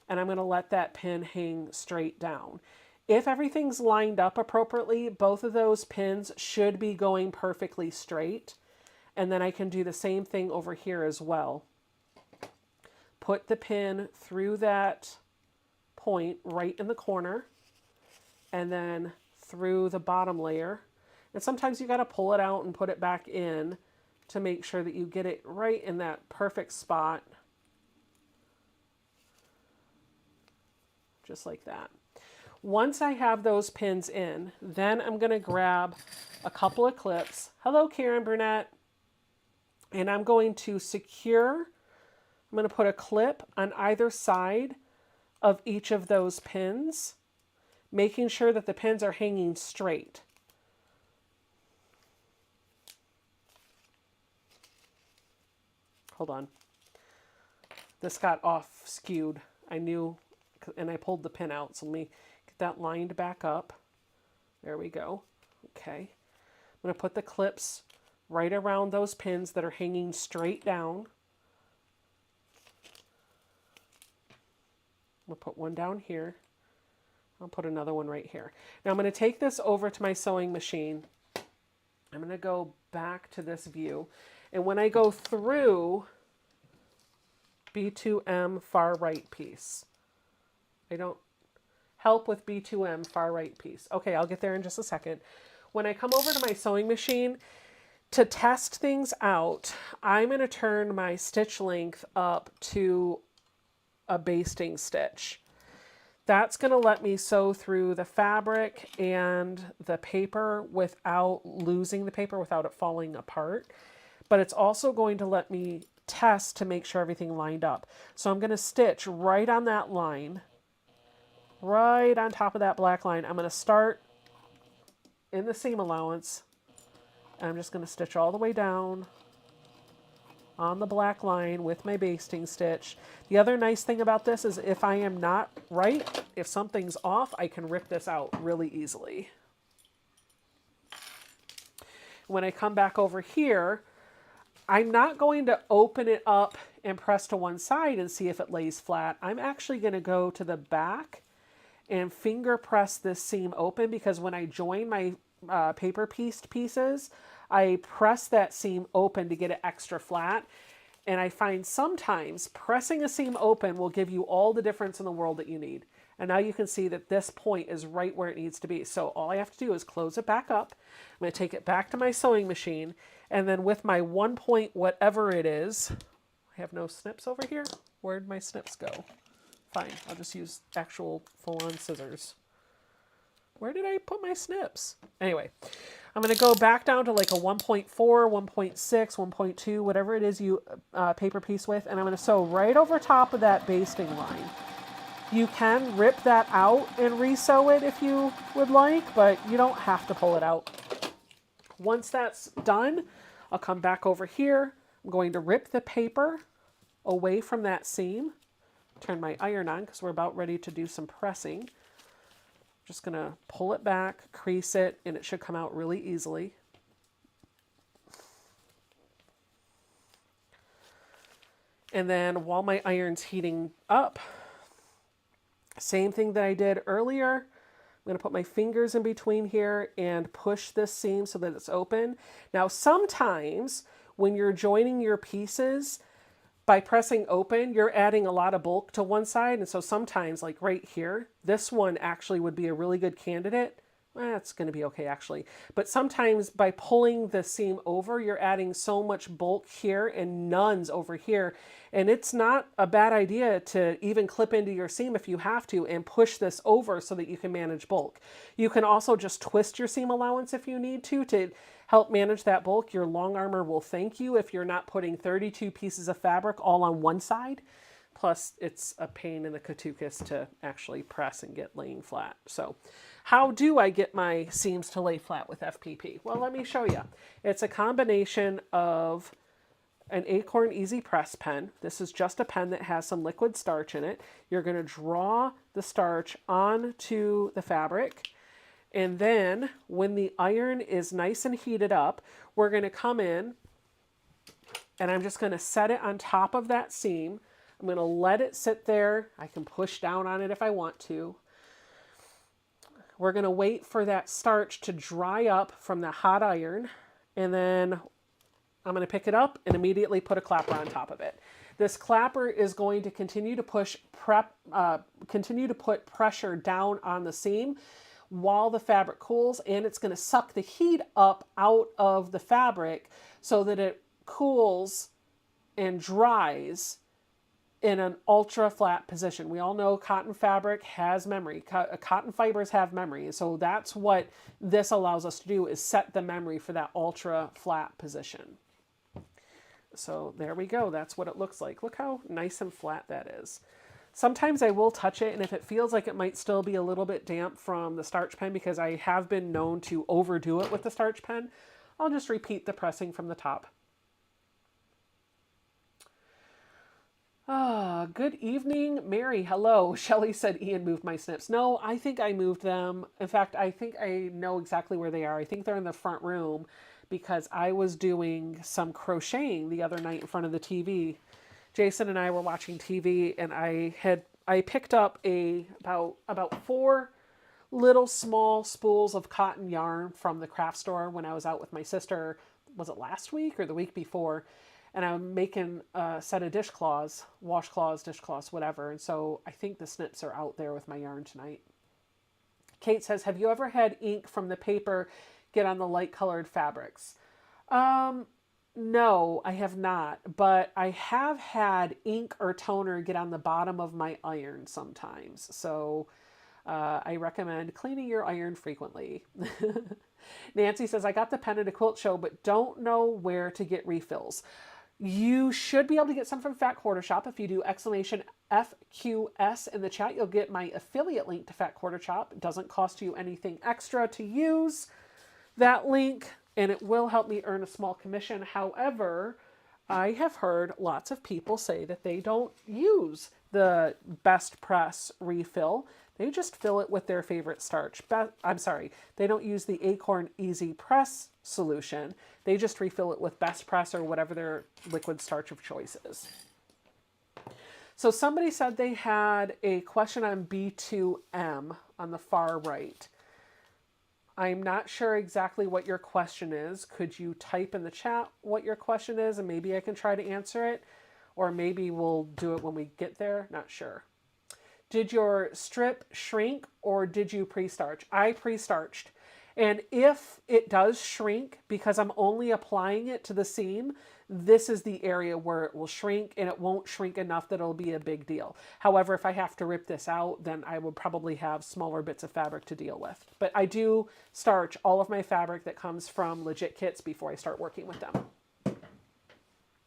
and I'm going to let that pin hang straight down. If everything's lined up appropriately, both of those pins should be going perfectly straight, and then I can do the same thing over here as well. Put the pin through that point right in the corner, and then through the bottom layer. And sometimes you got to pull it out and put it back in to make sure that you get it right in that perfect spot. Just like that. Once I have those pins in, then I'm going to grab a couple of clips. Hello, Karen Burnett. And I'm going to secure, I'm going to put a clip on either side of each of those pins, making sure that the pins are hanging straight. Hold on. This got off skewed. I knew, and I pulled the pin out. So let me get that lined back up. There we go. Okay. I'm going to put the clips right around those pins that are hanging straight down. I'm going to put one down here. I'll put another one right here. Now I'm going to take this over to my sewing machine. I'm going to go back to this view. And when I go through B2M far right piece, I don't help with B2M far right piece. Okay, I'll get there in just a second. When I come over to my sewing machine to test things out, I'm going to turn my stitch length up to a basting stitch. That's going to let me sew through the fabric and the paper without losing the paper, without it falling apart. But it's also going to let me test to make sure everything lined up. So I'm going to stitch right on that line, right on top of that black line. I'm going to start in the seam allowance, and I'm just going to stitch all the way down on the black line with my basting stitch. The other nice thing about this is if I am not right, if something's off, I can rip this out really easily. When I come back over here, I'm not going to open it up and press to one side and see if it lays flat. I'm actually going to go to the back and finger press this seam open, because when I join my paper pieced pieces, I press that seam open to get it extra flat. And I find sometimes pressing a seam open will give you all the difference in the world that you need. And now you can see that this point is right where it needs to be. So all I have to do is close it back up. I'm going to take it back to my sewing machine. And then with my 1 point whatever it is, I have no snips over here. Where'd my snips go? Fine, I'll just use actual full-on scissors. Where did I put my snips? Anyway, I'm going to go back down to like a 1.4, 1.6, 1.2, whatever it is you paper piece with, and I'm going to sew right over top of that basting line. You can rip that out and re-sew it if you would like, but you don't have to pull it out. Once that's done, I'll come back over here. I'm going to rip the paper away from that seam. Turn my iron on because we're about ready to do some pressing. Just going to pull it back, crease it, and it should come out really easily. And then while my iron's heating up, same thing that I did earlier. I'm going to put my fingers in between here and push this seam so that it's open. Now, sometimes when you're joining your pieces, by pressing open, you're adding a lot of bulk to one side. And so sometimes, like right here, this one actually would be a really good candidate. It's going to be okay, actually. But sometimes by pulling the seam over, you're adding so much bulk here and none's over here. And it's not a bad idea to even clip into your seam if you have to and push this over so that you can manage bulk. You can also just twist your seam allowance if you need to help manage that bulk. Your long armor will thank you if you're not putting 32 pieces of fabric all on one side. Plus, it's a pain in the katukas to actually press and get laying flat. So how do I get my seams to lay flat with FPP? Well, let me show you. It's a combination of an Acorn Easy Press pen. This is just a pen that has some liquid starch in it. You're going to draw the starch onto the fabric. And then when the iron is nice and heated up, we're going to come in and I'm just going to set it on top of that seam. I'm going to let it sit there. I can push down on it if I want to. We're going to wait for that starch to dry up from the hot iron. And then I'm going to pick it up and immediately put a clapper on top of it. This clapper is going to continue to put pressure down on the seam while the fabric cools, and it's going to suck the heat up out of the fabric so that it cools and dries in an ultra flat position. We all know cotton fabric has memory. Cotton fibers have memory. So that's what this allows us to do, is set the memory for that ultra flat position. So there we go. That's what it looks like. Look how nice and flat that is. Sometimes I will touch it, and if it feels like it might still be a little bit damp from the starch pen, because I have been known to overdo it with the starch pen, I'll just repeat the pressing from the top. Good evening, Mary. Hello. Shelly said Ian moved my snips. No, I think I moved them. In fact, I think I know exactly where they are. I think they're in the front room because I was doing some crocheting the other night in front of the TV. Jason and I were watching TV, and I picked up about 4 little small spools of cotton yarn from the craft store when I was out with my sister. Was it last week or the week before? And I'm making a set of dishcloths, washcloths, dishcloths, whatever. And so I think the snips are out there with my yarn tonight. Kate says, have you ever had ink from the paper get on the light colored fabrics? No, I have not, but I have had ink or toner get on the bottom of my iron sometimes. So I recommend cleaning your iron frequently. Nancy says, I got the pen at a quilt show, but don't know where to get refills. You should be able to get some from Fat Quarter Shop. If you do exclamation FQS in the chat, you'll get my affiliate link to Fat Quarter Shop. It doesn't cost you anything extra to use that link, and it will help me earn a small commission. However, I have heard lots of people say that they don't use the Best Press refill. They just fill it with their favorite starch. They don't use the Acorn Easy Press solution. They just refill it with Best Press or whatever their liquid starch of choice is. So somebody said they had a question on B2M on the far right. I'm not sure exactly what your question is. Could you type in the chat what your question is, and maybe I can try to answer it, or maybe we'll do it when we get there. Not sure. Did your strip shrink or did you pre-starch? I pre-starched. And if it does shrink, because I'm only applying it to the seam, this is the area where it will shrink, and it won't shrink enough that it'll be a big deal. However, if I have to rip this out, then I would probably have smaller bits of fabric to deal with. But I do starch all of my fabric that comes from legit kits before I start working with them.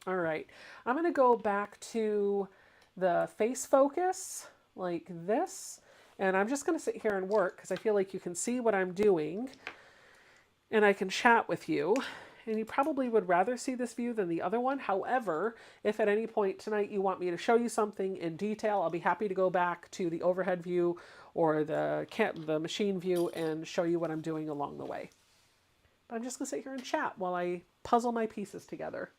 All right, I'm going to go back to the face focus like this. And I'm just going to sit here and work because I feel like you can see what I'm doing and I can chat with you. And you probably would rather see this view than the other one. However, if at any point tonight you want me to show you something in detail, I'll be happy to go back to the overhead view or the machine view and show you what I'm doing along the way. But I'm just going to sit here and chat while I puzzle my pieces together.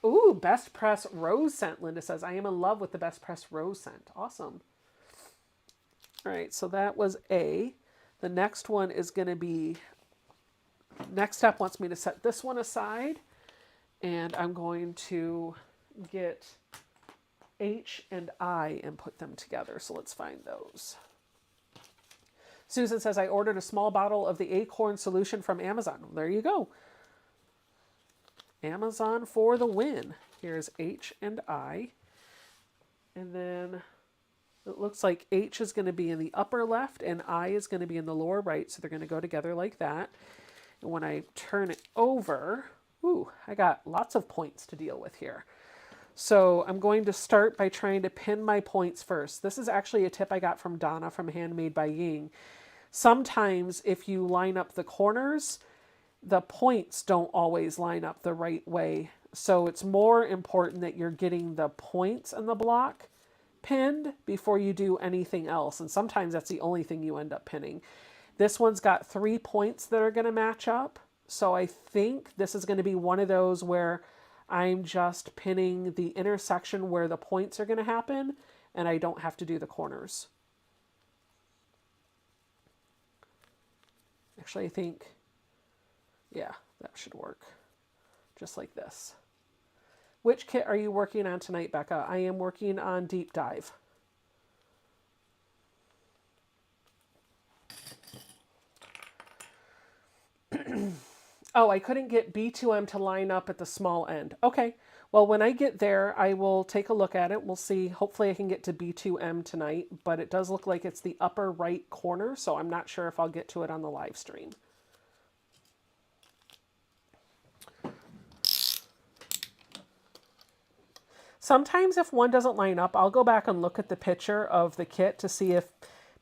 Ooh, Best Press Rose Scent, Linda says. I am in love with the Best Press Rose Scent. Awesome. All right, so that was A. The next one is going to be, next step wants me to set this one aside, and I'm going to get H and I and put them together. So let's find those. Susan says, I ordered a small bottle of the Acorn solution from Amazon. Well, there you go. Amazon for the win. Here's H and I. And then it looks like H is going to be in the upper left and I is going to be in the lower right. So they're going to go together like that. And when I turn it over, ooh, I got lots of points to deal with here. So I'm going to start by trying to pin my points first. This is actually a tip I got from Donna from Handmade by Ying. Sometimes if you line up the corners, the points don't always line up the right way. So it's more important that you're getting the points in the block pinned before you do anything else. And sometimes that's the only thing you end up pinning. This one's got 3 points that are going to match up. So I think this is going to be one of those where I'm just pinning the intersection where the points are going to happen and I don't have to do the corners. Actually, I think, yeah, that should work. Just like this. Which kit are you working on tonight, Becca? I am working on Deep Dive. Oh, I couldn't get B2M to line up at the small end. Okay, well, when I get there, I will take a look at it. We'll see. Hopefully I can get to B2M tonight, but it does look like it's the upper right corner, so I'm not sure if I'll get to it on the live stream. Sometimes if one doesn't line up, I'll go back and look at the picture of the kit to see if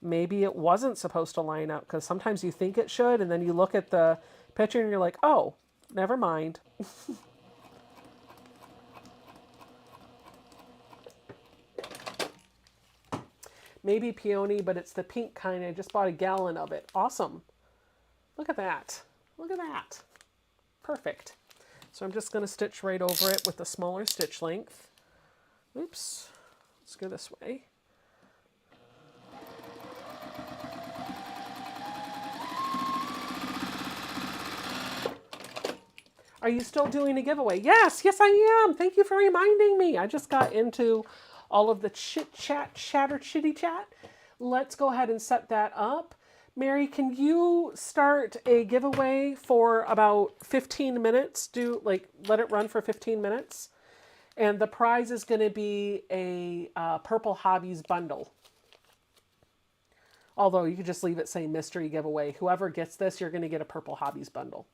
maybe it wasn't supposed to line up, because sometimes you think it should, and then you look at the picture and you're like, oh, never mind. Maybe peony, but it's the pink kind. I just bought a gallon of it. Awesome. Look at that. Look at that. Perfect. So I'm just going to stitch right over it with a smaller stitch length. Oops. Let's go this way. Are you still doing a giveaway? Yes, yes I am. Thank you for reminding me. I just got into all of the chit chat, chitty chat. Let's go ahead and set that up. Mary, can you start a giveaway for about 15 minutes? Let it run for 15 minutes. And the prize is going to be a Purple Hobbies bundle. Although you could just leave it saying mystery giveaway. Whoever gets this, you're going to get a Purple Hobbies bundle.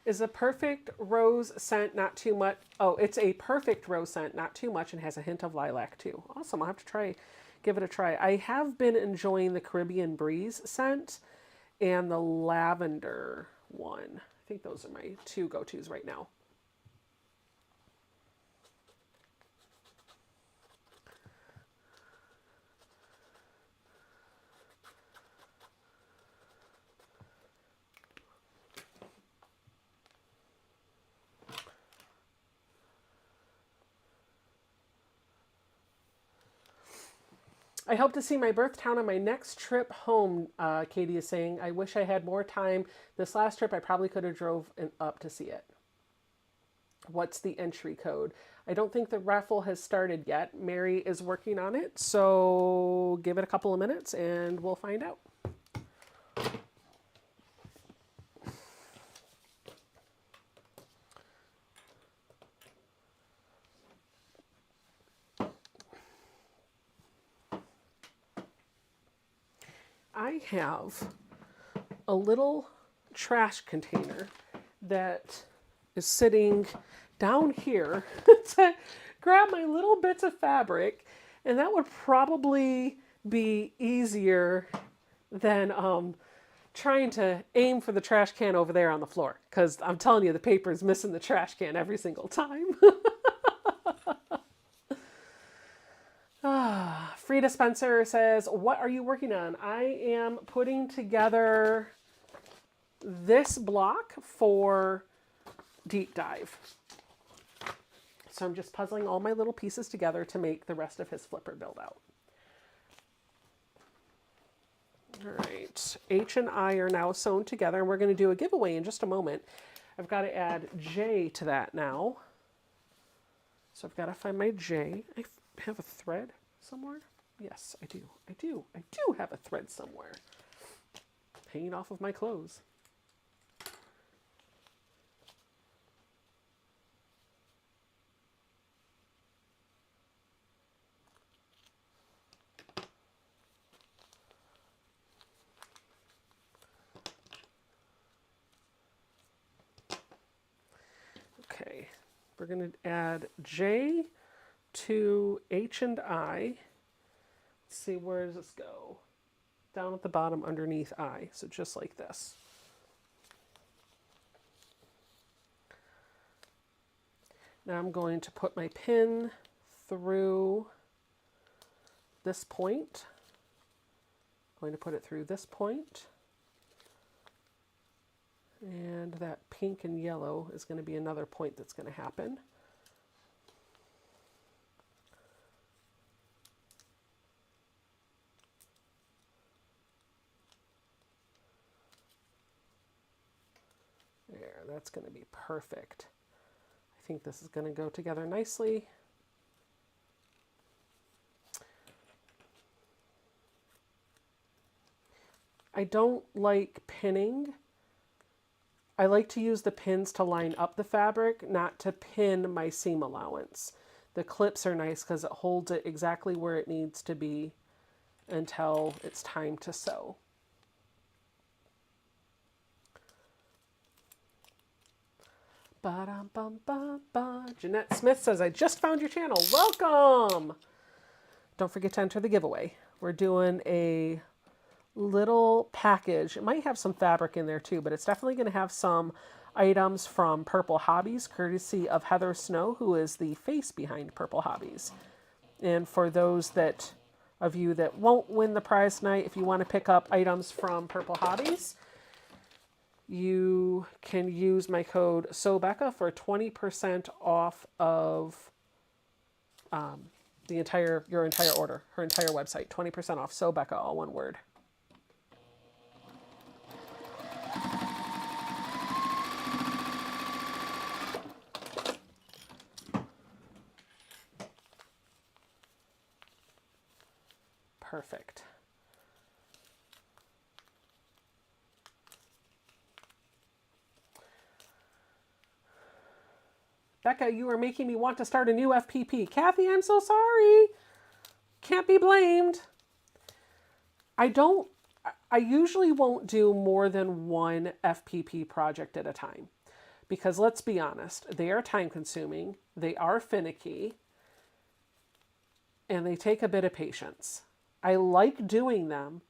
Is a perfect rose scent not too much? Oh, it's a perfect rose scent, not too much, and has a hint of lilac too. Awesome. I'll have to give it a try. I have been enjoying the Caribbean Breeze scent and the lavender one. I think those are my two go-tos right now. I hope to see my birth town on my next trip home, Katie is saying. I wish I had more time. This last trip, I probably could have drove up to see it. What's the entry code? I don't think the raffle has started yet. Mary is working on it, so give it a couple of minutes and we'll find out. I have a little trash container that is sitting down here to grab my little bits of fabric, and that would probably be easier than trying to aim for the trash can over there on the floor, because I'm telling you, the paper is missing the trash can every single time. Frida Spencer says, what are you working on? I am putting together this block for deep dive. So I'm just puzzling all my little pieces together to make the rest of his flipper build out. All right, H and I are now sewn together, and we're going to do a giveaway in just a moment. I've got to add J to that now. So I've got to find my J. I have a thread somewhere. Yes, I do. I do have a thread somewhere hanging off of my clothes. Okay, we're going to add J to H and I. Let's see, where does this go? Down at the bottom underneath I, so just like this. Now I'm going to put my pin through this point. I'm going to put it through this point. And that pink and yellow is going to be another point that's going to happen. There, that's going to be perfect. I think this is going to go together nicely. I don't like pinning. I like to use the pins to line up the fabric, not to pin my seam allowance. The clips are nice because it holds it exactly where it needs to be until it's time to sew. Ba-dum-bum-ba-ba. Jeanette Smith says, I just found your channel. Welcome! Don't forget to enter the giveaway. We're doing a little package. It might have some fabric in there too, but it's definitely going to have some items from Purple Hobbies, courtesy of Heather Snow, who is the face behind Purple Hobbies. And for those of you that won't win the prize tonight, if you want to pick up items from Purple Hobbies, you can use my code Becca for 20% off of your entire order, her entire website. 20% off. Becca, all one word. Perfect. Becca, you are making me want to start a new FPP. Kathy, I'm so sorry. Can't be blamed. I usually won't do more than one FPP project at a time. Because let's be honest, they are time consuming, they are finicky, and they take a bit of patience. I like doing them,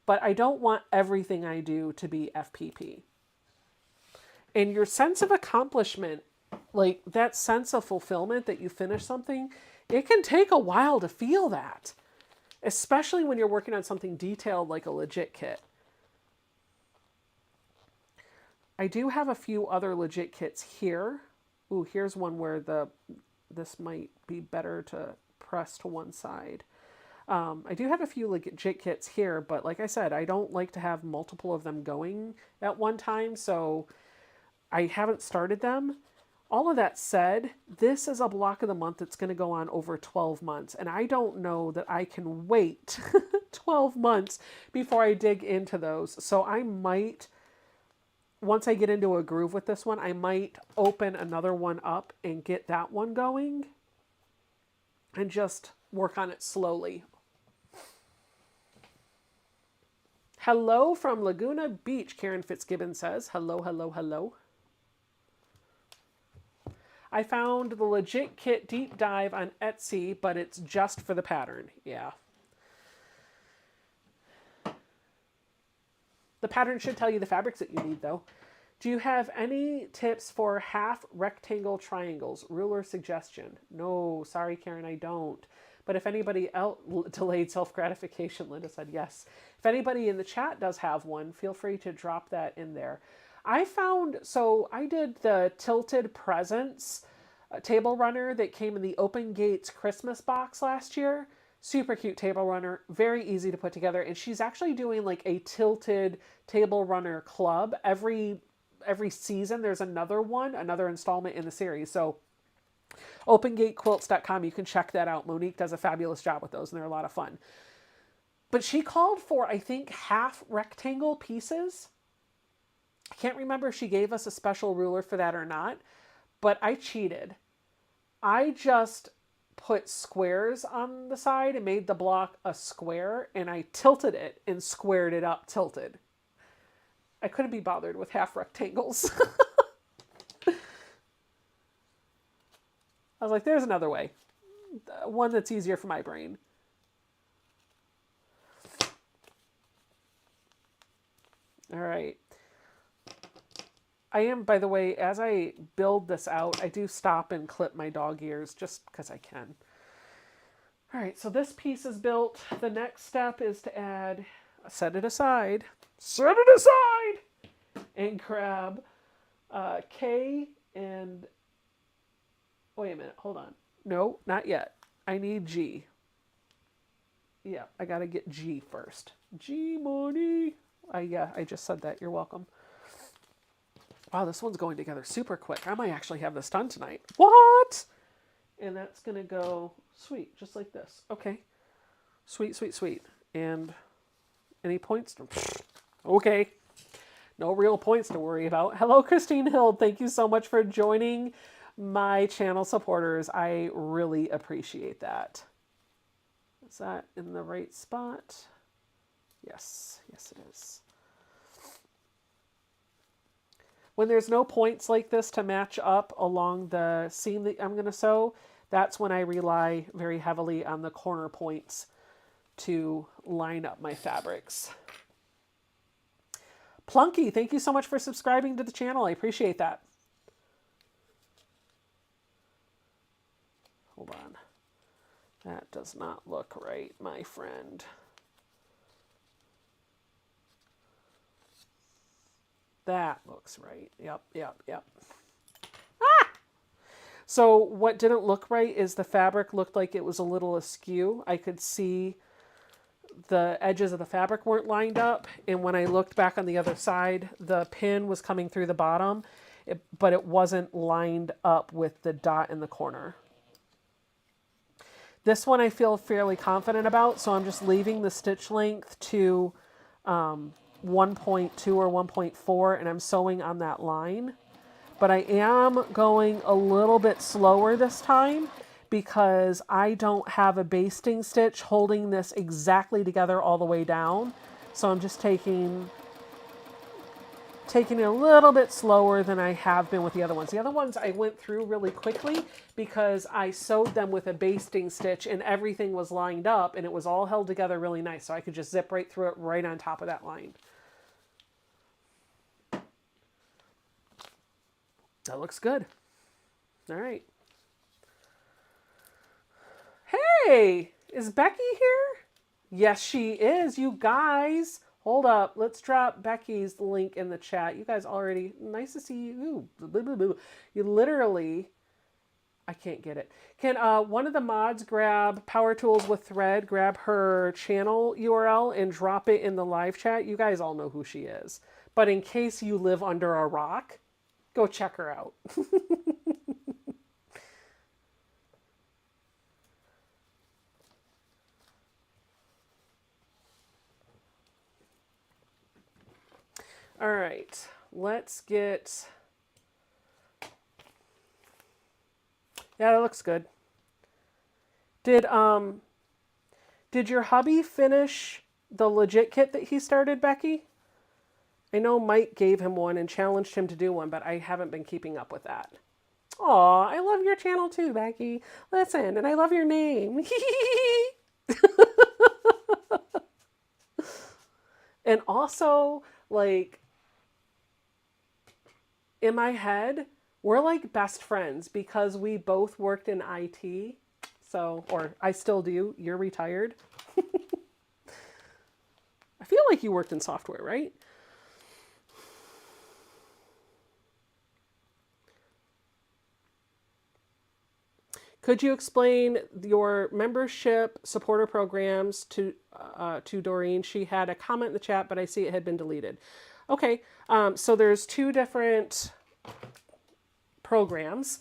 but I don't want everything I do to be FPP. And your sense of accomplishment, like that sense of fulfillment that you finish something, it can take a while to feel that. Especially when you're working on something detailed like a legit kit. I do have a few other legit kits here. Ooh, here's one where this might be better to press to one side. I do have a few legit kits here, but like I said, I don't like to have multiple of them going at one time, so I haven't started them. All of that said, this is a block of the month that's going to go on over 12 months, and I don't know that I can wait 12 months before I dig into those. So I might, once I get into a groove with this one, I might open another one up and get that one going and just work on it slowly. Hello from Laguna Beach, Karen Fitzgibbon says. Hello, hello, hello. I found the legit kit deep dive on Etsy, but it's just for the pattern. Yeah. The pattern should tell you the fabrics that you need, though. Do you have any tips for half rectangle triangles? Ruler suggestion. No, sorry, Karen, I don't. But if anybody else, delayed self-gratification, Linda said yes. If anybody in the chat does have one, feel free to drop that in there. I did the Tilted Presents table runner that came in the Open Gates Christmas box last year. Super cute table runner, very easy to put together. And she's actually doing like a Tilted table runner club. Every season there's another installment in the series. So opengatequilts.com, you can check that out. Monique does a fabulous job with those and they're a lot of fun. But she called for, I think, half rectangle pieces. I can't remember if she gave us a special ruler for that or not, but I cheated. I just put squares on the side and made the block a square, and I tilted it and squared it up tilted. I couldn't be bothered with half rectangles. I was like, there's another way. One that's easier for my brain. All right. I am, by the way, as I build this out, I do stop and clip my dog ears just because I can. All right, so this piece is built. The next step is to add, set it aside, and grab K and, wait a minute, hold on. No, not yet. I need G. Yeah, I got to get G first. G money. I just said that. You're welcome. Wow, this one's going together super quick. I might actually have this done tonight. What? And that's going to go sweet, just like this. Okay. Sweet, sweet, sweet. And any points? Okay. No real points to worry about. Hello, Christine Hill. Thank you so much for joining my channel supporters. I really appreciate that. Is that in the right spot? Yes. Yes, it is. When there's no points like this to match up along the seam that I'm going to sew, that's when I rely very heavily on the corner points to line up my fabrics. Plunky, thank you so much for subscribing to the channel. I appreciate that. Hold on. That does not look right, my friend. That looks right. Yep. Ah! So what didn't look right is the fabric looked like it was a little askew. I could see the edges of the fabric weren't lined up. And when I looked back on the other side, the pin was coming through the bottom, but it wasn't lined up with the dot in the corner. This one I feel fairly confident about, so I'm just leaving the stitch length to 1.2 or 1.4, and I'm sewing on that line. But I am going a little bit slower this time because I don't have a basting stitch holding this exactly together all the way down. So I'm just taking it a little bit slower than I have been with the other ones. The other ones I went through really quickly because I sewed them with a basting stitch and everything was lined up and it was all held together really nice. So I could just zip right through it right on top of that line. That looks good. All right. Hey, is Becky here? Yes, she is. You guys, hold up. Let's drop Becky's link in the chat. You guys already, nice to see you. You literally, I can't get it. Can one of the mods grab Power Tools with Thread, grab her channel URL and drop it in the live chat? You guys all know who she is. But in case you live under a rock, go check her out. All right, let's get, yeah, that looks good. Did your hubby finish the legit kit that he started, Becky? I know Mike gave him one and challenged him to do one, but I haven't been keeping up with that. Aw, I love your channel too, Becky. Listen, and I love your name. And also, like, in my head, we're like best friends because we both worked in IT. So, or I still do. You're retired. I feel like you worked in software, right? Could you explain your membership supporter programs to Doreen? She had a comment in the chat, but I see it had been deleted. Okay, so there's two different programs.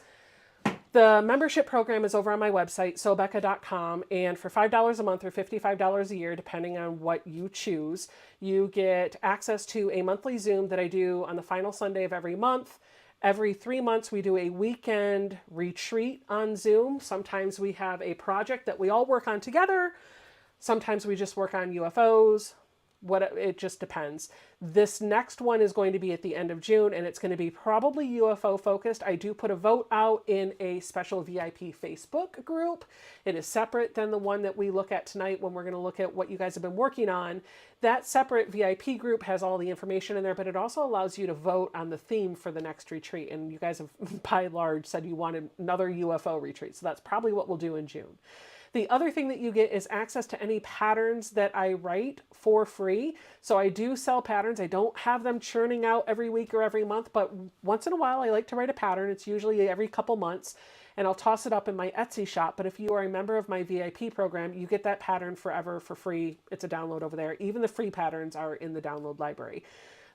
The membership program is over on my website, sewbecca.com, and for $5 a month or $55 a year, depending on what you choose, you get access to a monthly Zoom that I do on the final Sunday of every month. Every 3 months, we do a weekend retreat on Zoom. Sometimes we have a project that we all work on together. Sometimes we just work on UFOs. It just depends. This next one is going to be at the end of June, and it's going to be probably UFO focused. I do put a vote out in a special VIP Facebook group. It is separate than the one that we look at tonight when we're going to look at what you guys have been working on. That separate VIP group has all the information in there, but it also allows you to vote on the theme for the next retreat. And you guys have, by and large, said you wanted another UFO retreat. So that's probably what we'll do in June. The other thing that you get is access to any patterns that I write for free. So I do sell patterns. I don't have them churning out every week or every month, but once in a while I like to write a pattern. It's usually every couple months, and I'll toss it up in my Etsy shop. But if you are a member of my VIP program, you get that pattern forever for free. It's a download over there. Even the free patterns are in the download library.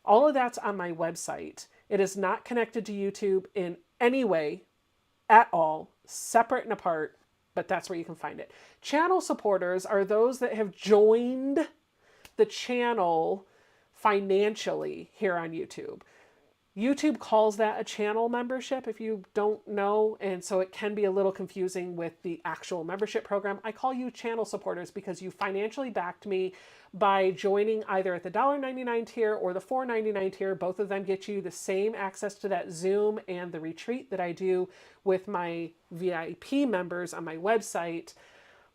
All of that's on my website. It is not connected to YouTube in any way at all, separate and apart. But that's where you can find it. Channel supporters are those that have joined the channel financially here on YouTube. YouTube calls that a channel membership if you don't know, and so it can be a little confusing with the actual membership program. I call you channel supporters because you financially backed me by joining either at the $1.99 tier or the $4.99 tier. Both of them get you the same access to that Zoom and the retreat that I do with my VIP members on my website.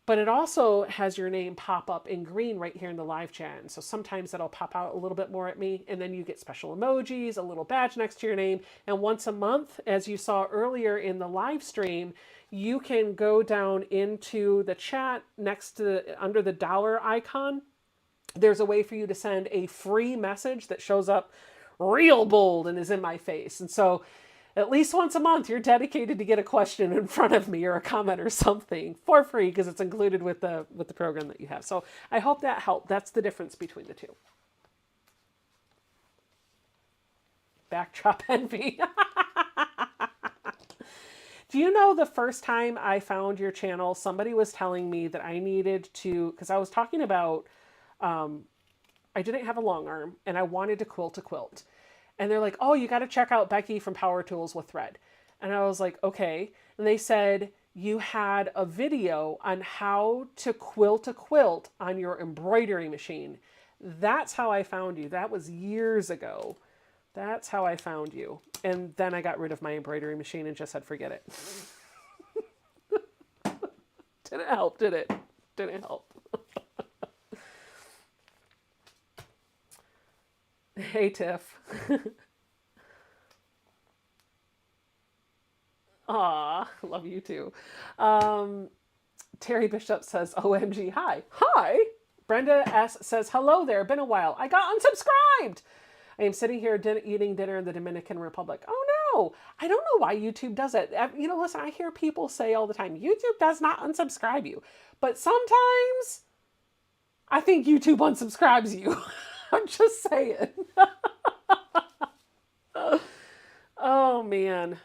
But it also has your name pop up in green right here in the live chat. And so sometimes that'll pop out a little bit more at me, and then you get special emojis, a little badge next to your name. And once a month, as you saw earlier in the live stream, you can go down into the chat next to under the dollar icon. There's a way for you to send a free message that shows up real bold and is in my face. And so at least once a month, you're dedicated to get a question in front of me or a comment or something for free because it's included with the program that you have. So I hope that helped. That's the difference between the two. Backdrop envy. Do you know the first time I found your channel, somebody was telling me that I needed to, because I was talking about, I didn't have a long arm and I wanted to quilt a quilt. And they're like, oh, you got to check out Becky from Power Tools with Thread. And I was like, okay. And they said you had a video on how to quilt a quilt on your embroidery machine. That's how I found you. That was years ago. That's how I found you. And then I got rid of my embroidery machine and just said, forget it. Didn't help, did it? Didn't help. Hey, Tiff. Aw, love you too. Terry Bishop says, OMG, hi. Hi. Brenda S. says, hello there. Been a while. I got unsubscribed. I am sitting here eating dinner in the Dominican Republic. Oh, no. I don't know why YouTube does it. You know, listen, I hear people say all the time, YouTube does not unsubscribe you. But sometimes I think YouTube unsubscribes you. I'm just saying. Oh, man.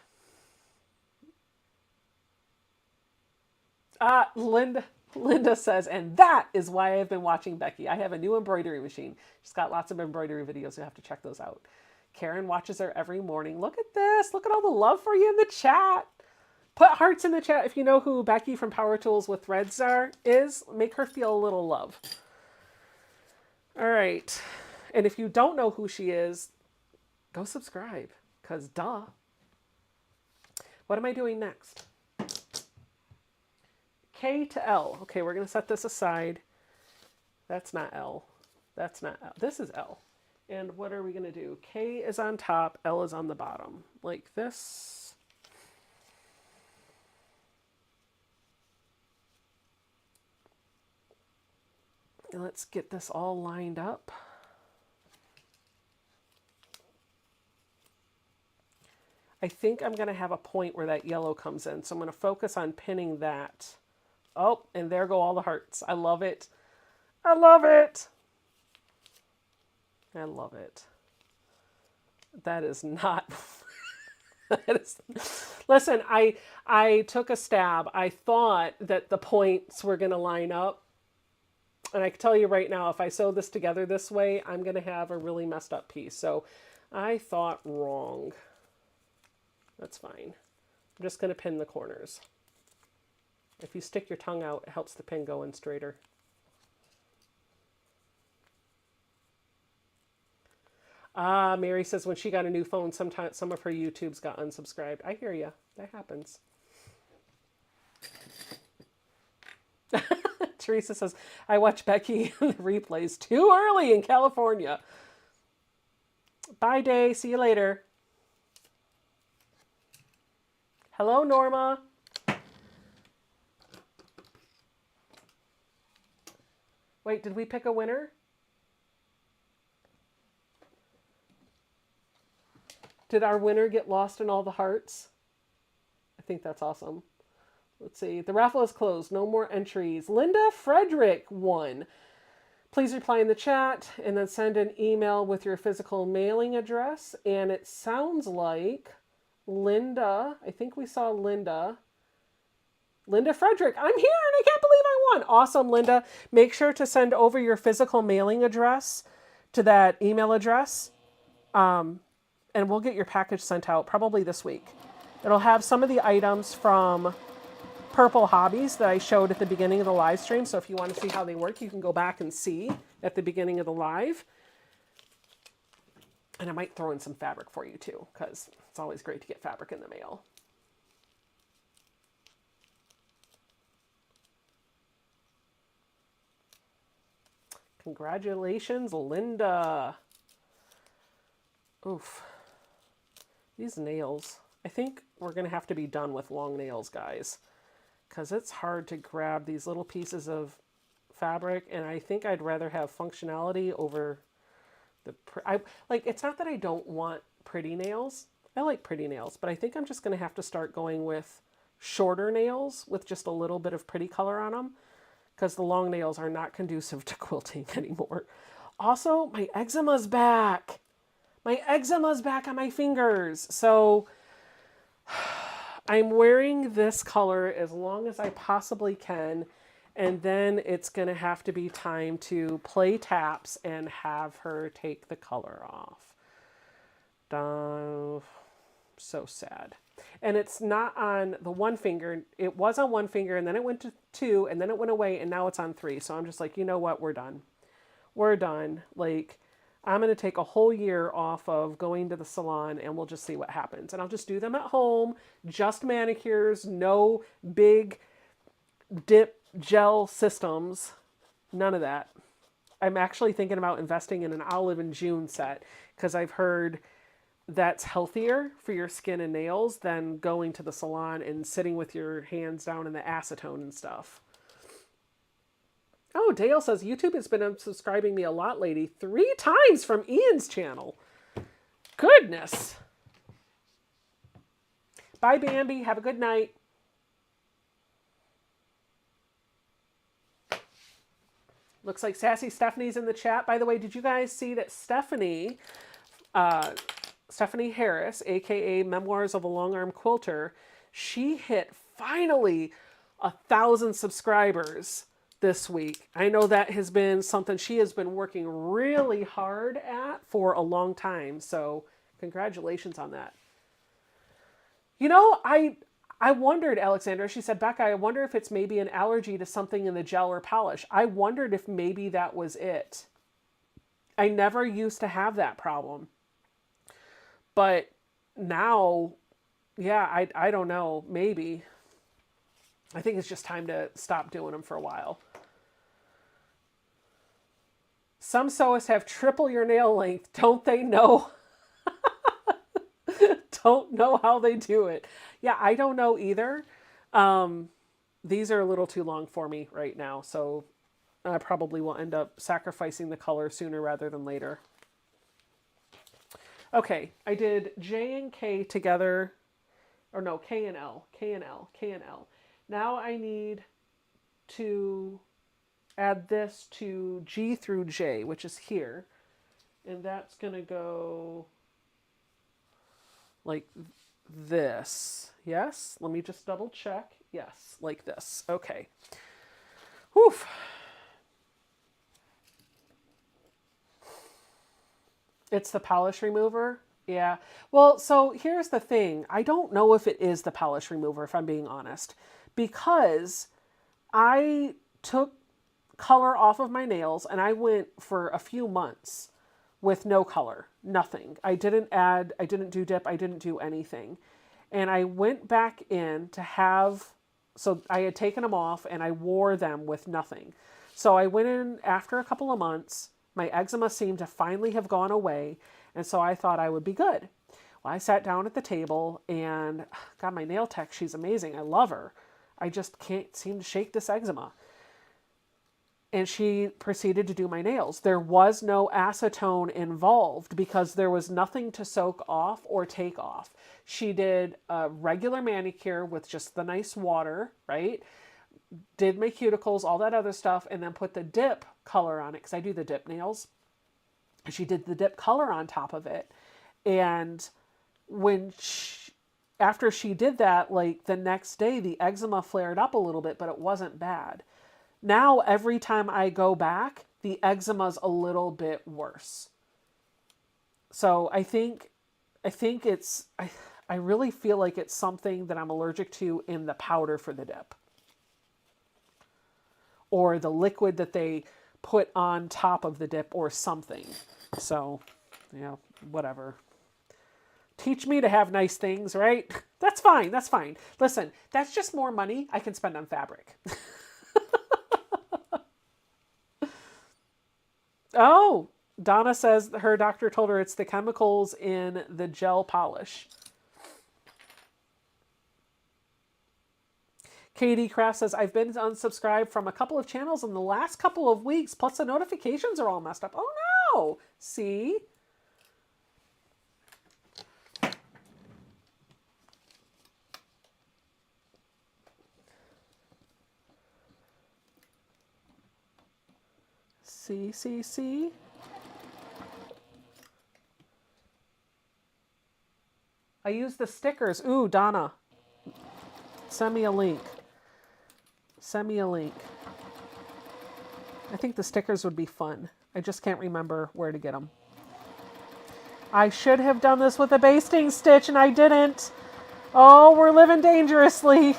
Linda says, and that is why I've been watching Becky. I have a new embroidery machine. She's got lots of embroidery videos. You have to check those out. Karen watches her every morning. Look at this. Look at all the love for you in the chat. Put hearts in the chat if you know who Becky from Power Tools with Threads is. Make her feel a little love. All right. And if you don't know who she is, go subscribe, because duh. What am I doing next? K to L. Okay, we're going to set this aside. That's not L. That's not L. This is L. And what are we going to do? K is on top, L is on the bottom. Like this. And let's get this all lined up. I think I'm going to have a point where that yellow comes in. So I'm going to focus on pinning that. Oh, and there go all the hearts. I love it. I love it. I love it. That is not... that is... Listen, I took a stab. I thought that the points were going to line up. And I can tell you right now, if I sew this together this way, I'm going to have a really messed up piece. So I thought wrong. That's fine. I'm just going to pin the corners. If you stick your tongue out, it helps the pin go in straighter. Ah, Mary says when she got a new phone, sometimes some of her YouTubes got unsubscribed. I hear you. That happens. Teresa says, I watch Becky in the replays too early in California. Bye, Day. See you later. Hello, Norma. Wait, did we pick a winner? Did our winner get lost in all the hearts? I think that's awesome. Let's see. The raffle is closed. No more entries. Linda Frederick won. Please reply in the chat and then send an email with your physical mailing address. And it sounds like Linda, I think we saw Linda. Linda Frederick, I'm here and I can't believe I won. Awesome, Linda. Make sure to send over your physical mailing address to that email address, and we'll get your package sent out probably this week. It'll have some of the items from Purple Hobbies that I showed at the beginning of the live stream. So if you want to see how they work, you can go back and see at the beginning of the live. And I might throw in some fabric for you too, because it's always great to get fabric in the mail. Congratulations, Linda. Oof. These nails. I think we're going to have to be done with long nails, guys, because it's hard to grab these little pieces of fabric, and I think I'd rather have functionality over the... it's not that I don't want pretty nails. I like pretty nails, but I think I'm just going to have to start going with shorter nails with just a little bit of pretty color on them, because the long nails are not conducive to quilting anymore. Also, my eczema's back. My eczema's back on my fingers. So I'm wearing this color as long as I possibly can. And then it's going to have to be time to play taps and have her take the color off. So sad. And it's not on the one finger. It was on one finger, and then it went to two, and then it went away, and now it's on three. So I'm just like, you know what? We're done. We're done. Like, I'm going to take a whole year off of going to the salon, and we'll just see what happens. And I'll just do them at home, just manicures, no big dip gel systems, none of that. I'm actually thinking about investing in an Olive and June set, because I've heard that's healthier for your skin and nails than going to the salon and sitting with your hands down in the acetone and stuff. Oh, Dale says, YouTube has been unsubscribing me a lot lately. 3 times from Ian's channel. Goodness. Bye, Bambi. Have a good night. Looks like Sassy Stephanie's in the chat. By the way, did you guys see that Stephanie Harris, aka Memoirs of a Long Arm Quilter, she hit finally 1,000 subscribers this week. I know that has been something she has been working really hard at for a long time. So congratulations on that. You know, I wondered, Alexandra, she said, Becca, I wonder if it's maybe an allergy to something in the gel or polish. I wondered if maybe that was it. I never used to have that problem. But now, yeah, I don't know, maybe. I think it's just time to stop doing them for a while. Some sewists have triple your nail length. Don't they know? Don't know how they do it. Yeah, I don't know either. These are a little too long for me right now, so I probably will end up sacrificing the color sooner rather than later. Okay, I did J and K together, or no, K and L, K and L, K and L. Now I need to add this to G through J, which is here. And that's going to go like this. Yes, let me just double check. Yes, like this. Okay. Whew. It's the polish remover. Yeah. Well, so here's the thing. I don't know if it is the polish remover, if I'm being honest, because I took color off of my nails and I went for a few months with no color, nothing. I didn't add, I didn't do dip, I didn't do anything. And I went back in to have, so I had taken them off and I wore them with nothing. So I went in after a couple of months. My eczema seemed to finally have gone away, and so I thought I would be good. Well, I sat down at the table, and God, my nail tech, she's amazing. I love her. I just can't seem to shake this eczema. And she proceeded to do my nails. There was no acetone involved because there was nothing to soak off or take off. She did a regular manicure with just the nice water, right? Did my cuticles, all that other stuff, and then put the dip color on it because I do the dip nails. She did the dip color on top of it. And after she did that, like the next day, the eczema flared up a little bit, but it wasn't bad. Now, every time I go back, the eczema's a little bit worse. So I think I really feel like it's something that I'm allergic to in the powder for the dip. Or the liquid that they put on top of the dip or something. So, yeah, whatever. Teach me to have nice things, right? That's fine. That's fine. Listen, that's just more money I can spend on fabric. Oh, Donna says her doctor told her it's the chemicals in the gel polish. Katie Craft says, I've been unsubscribed from a couple of channels in the last couple of weeks, plus the notifications are all messed up. Oh no! See? See? I use the stickers. Ooh, Donna. Send me a link. Send me a link. I think the stickers would be fun. I just can't remember where to get them. I should have done this with a basting stitch and I didn't. Oh, we're living dangerously.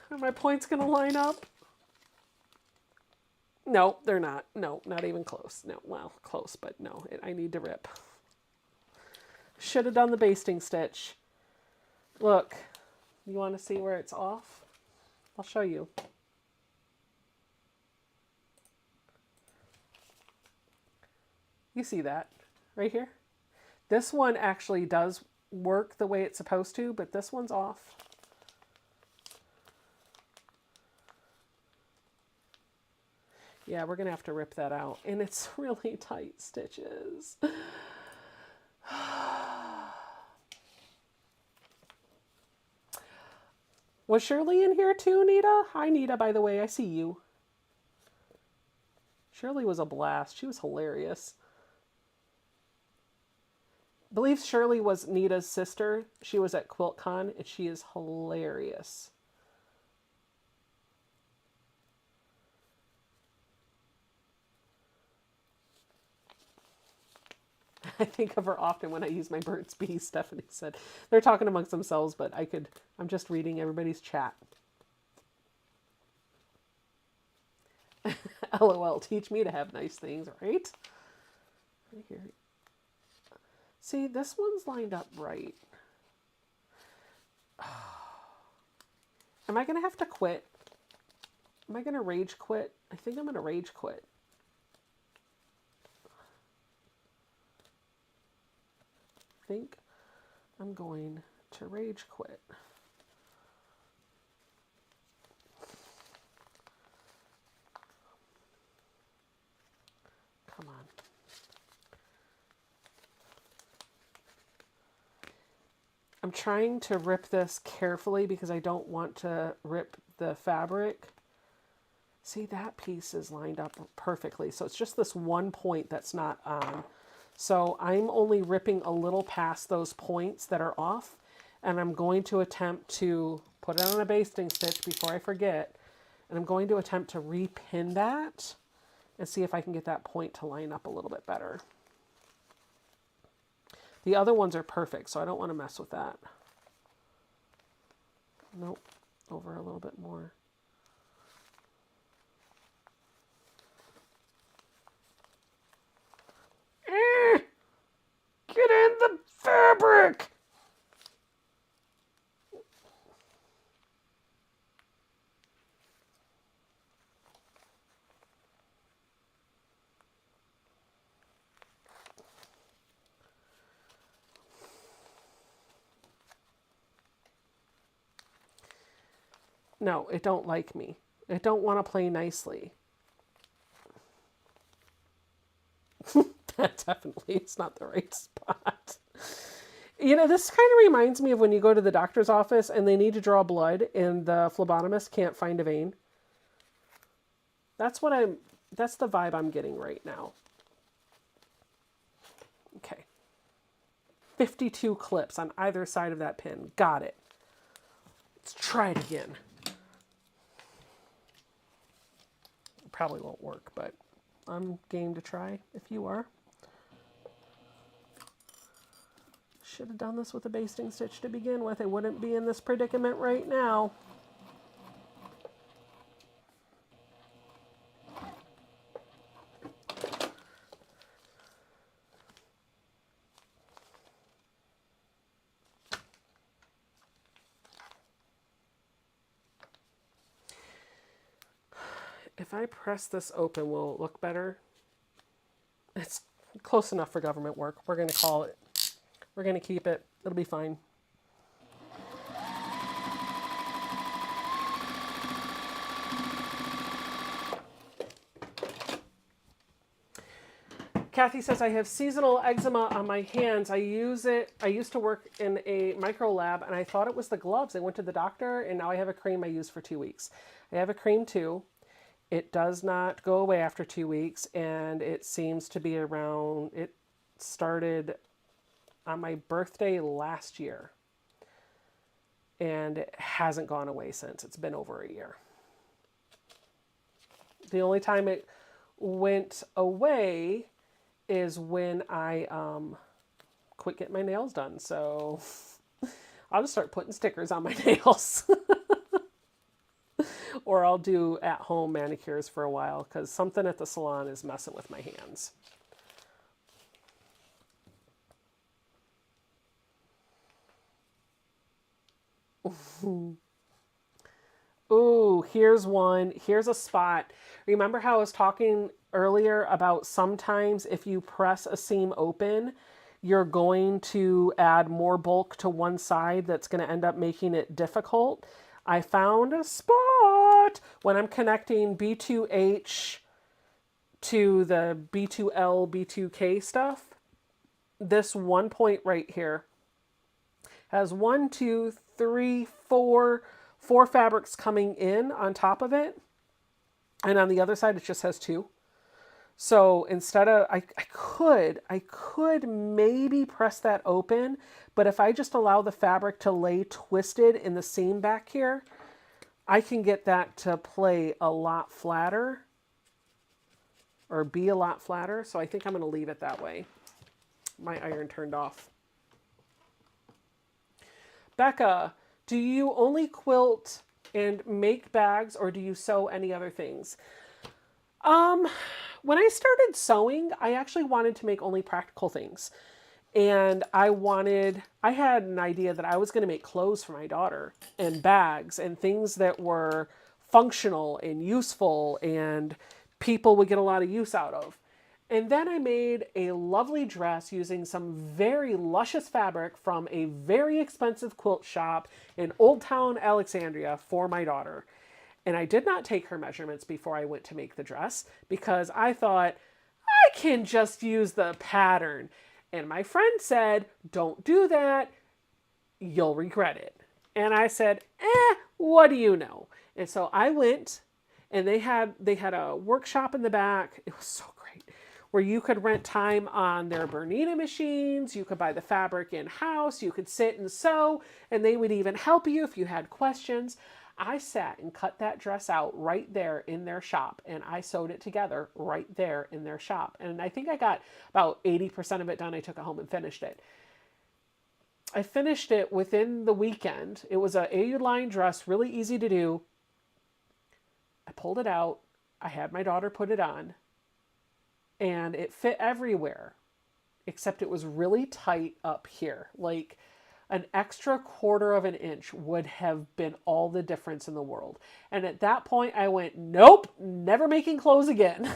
Are my points going to line up? No, they're not. No, not even close. No, well, close, but no, I need to rip. Should have done the basting stitch. Look, you want to see where it's off? I'll show you. You see that right here? This one actually does work the way it's supposed to, but this one's off. Yeah, we're going to have to rip that out. And it's really tight stitches. Was Shirley in here too, Nita? Hi, Nita, by the way. I see you. Shirley was a blast. She was hilarious. I believe Shirley was Nita's sister. She was at QuiltCon, and she is hilarious. I think of her often when I use my Burt's Bees, Stephanie said. They're talking amongst themselves, but I'm just reading everybody's chat. LOL, teach me to have nice things, right? Right here. See, this one's lined up right. Am I going to have to quit? Am I going to rage quit? I think I'm going to rage quit. I think I'm going to rage quit. Come on. I'm trying to rip this carefully because I don't want to rip the fabric. See, that piece is lined up perfectly. So it's just this one point that's not on. So I'm only ripping a little past those points that are off, and I'm going to attempt to put it on a basting stitch before I forget, and I'm going to attempt to repin that and see if I can get that point to line up a little bit better. The other ones are perfect, so I don't want to mess with that. Nope, over a little bit more. Get in the fabric! No, it don't like me. It don't want to play nicely. That definitely is not the right spot. You know, this kind of reminds me of when you go to the doctor's office and they need to draw blood and the phlebotomist can't find a vein. That's the vibe I'm getting right now. Okay. 52 clips on either side of that pin. Got it. Let's try it again. probably won't work, but I'm game to try if you are. Should have done this with a basting stitch to begin with. I wouldn't be in this predicament right now. If I press this open, will it look better? It's close enough for government work. We're going to call it. We're going to keep it. It'll be fine. Kathy says, I have seasonal eczema on my hands. I use it. I used to work in a micro lab and I thought it was the gloves. I went to the doctor and now I have a cream I use for 2 weeks. I have a cream too. It does not go away after 2 weeks and it seems to be around, it started on my birthday last year and it hasn't gone away since. It's been over a year. The only time it went away is when I quit getting my nails done. So I'll just start putting stickers on my nails. Or I'll do at-home manicures for a while because something at the salon is messing with my hands. Ooh, here's one. Here's a spot. Remember how I was talking earlier about sometimes if you press a seam open, you're going to add more bulk to one side that's going to end up making it difficult. I found a spot when I'm connecting B2H to the B2L, B2K stuff. This one point right here has 1, 2, 3, 4 fabrics coming in on top of it. And on the other side, it just has 2. So instead of, I could maybe press that open, but if I just allow the fabric to lay twisted in the seam back here, I can get that to play a lot flatter or be a lot flatter. So I think I'm going to leave it that way. My iron turned off. Becca, do you only quilt and make bags or do you sew any other things? When I started sewing, I actually wanted to make only practical things. And I had an idea that I was going to make clothes for my daughter and bags and things that were functional and useful and people would get a lot of use out of. And then I made a lovely dress using some very luscious fabric from a very expensive quilt shop in Old Town Alexandria for my daughter. And I did not take her measurements before I went to make the dress because I thought, I can just use the pattern. And my friend said, don't do that. You'll regret it. And I said, what do you know? And so I went and they had a workshop in the back. It was so great. Where you could rent time on their Bernina machines. You could buy the fabric in-house. You could sit and sew. And they would even help you if you had questions. I sat and cut that dress out right there in their shop. And I sewed it together right there in their shop. And I think I got about 80% of it done. I took it home and finished it. I finished it within the weekend. It was a A-line dress, really easy to do. I pulled it out. I had my daughter put it on. And it fit everywhere, except it was really tight up here. Like an extra 1/4 of an inch would have been all the difference in the world. And at that point I went, nope, never making clothes again.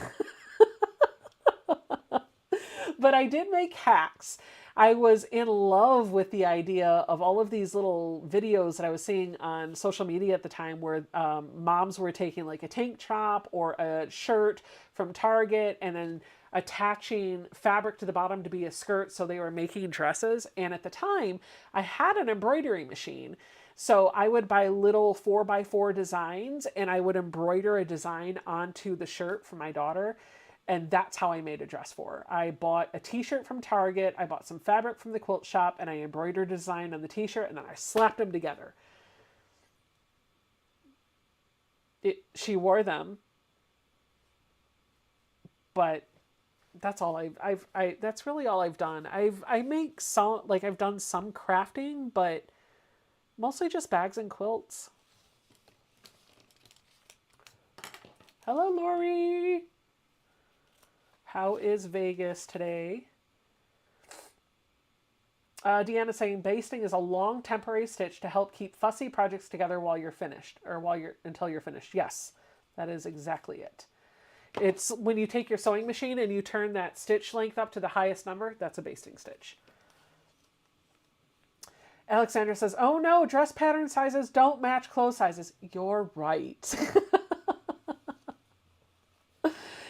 But I did make hacks. I was in love with the idea of all of these little videos that I was seeing on social media at the time where moms were taking like a tank top or a shirt from Target and then attaching fabric to the bottom to be a skirt. So they were making dresses. And at the time I had an embroidery machine. So I would buy little 4x4 designs and I would embroider a design onto the shirt for my daughter. And that's how I made a dress for her. I bought a t-shirt from Target. I bought some fabric from the quilt shop and I embroidered a design on the t-shirt and then I slapped them together. She wore them but that's all that's really all I've done. I make some, like I've done some crafting, but mostly just bags and quilts. Hello, Lori. How is Vegas today? Deanna's saying basting is a long temporary stitch to help keep fussy projects together while you're finished, or until you're finished. Yes, that is exactly it. It's when you take your sewing machine and you turn that stitch length up to the highest number, that's a basting stitch. Alexandra says, oh no, dress pattern sizes don't match clothes sizes. You're right.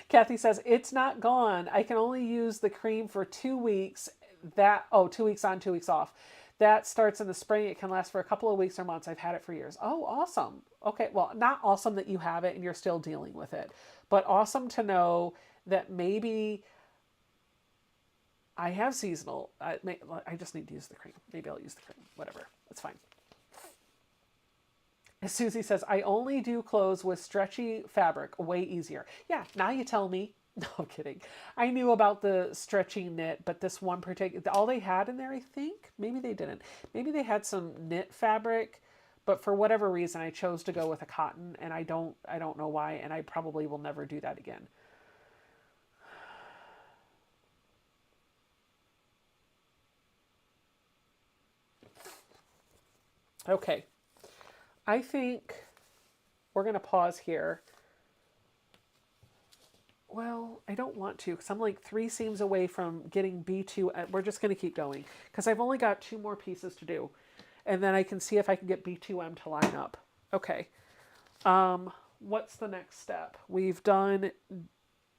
Kathy says, it's not gone. I can only use the cream for 2 weeks. 2 weeks on, 2 weeks off. That starts in the spring. It can last for a couple of weeks or months. I've had it for years. Oh, awesome. Okay, well, not awesome that you have it and you're still dealing with it, but awesome to know that maybe I have seasonal. I just need to use the cream. Maybe I'll use the cream. Whatever. That's fine. Susie says, I only do clothes with stretchy fabric. Way easier. Yeah, now you tell me. No, I'm kidding. I knew about the stretchy knit, but this one particular, all they had in there, I think, maybe they didn't. Maybe they had some knit fabric, but for whatever reason, I chose to go with a cotton, and I don't know why, and I probably will never do that again. Okay. I think we're going to pause here. Well, I don't want to because I'm like 3 seams away from getting B2. We're just going to keep going because I've only got 2 more pieces to do. And then I can see if I can get B2M to line up. Okay. What's the next step? We've done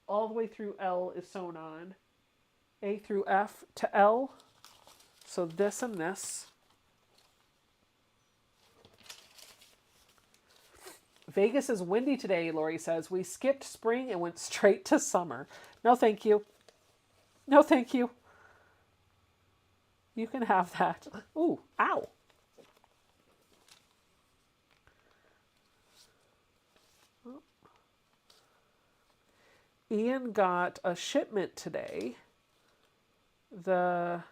all the way through L is sewn on. A through F to L. So this and this. Vegas is windy today, Lori says. We skipped spring and went straight to summer. No, thank you. No, thank you. You can have that. Ooh, ow. Ian got a shipment today. Some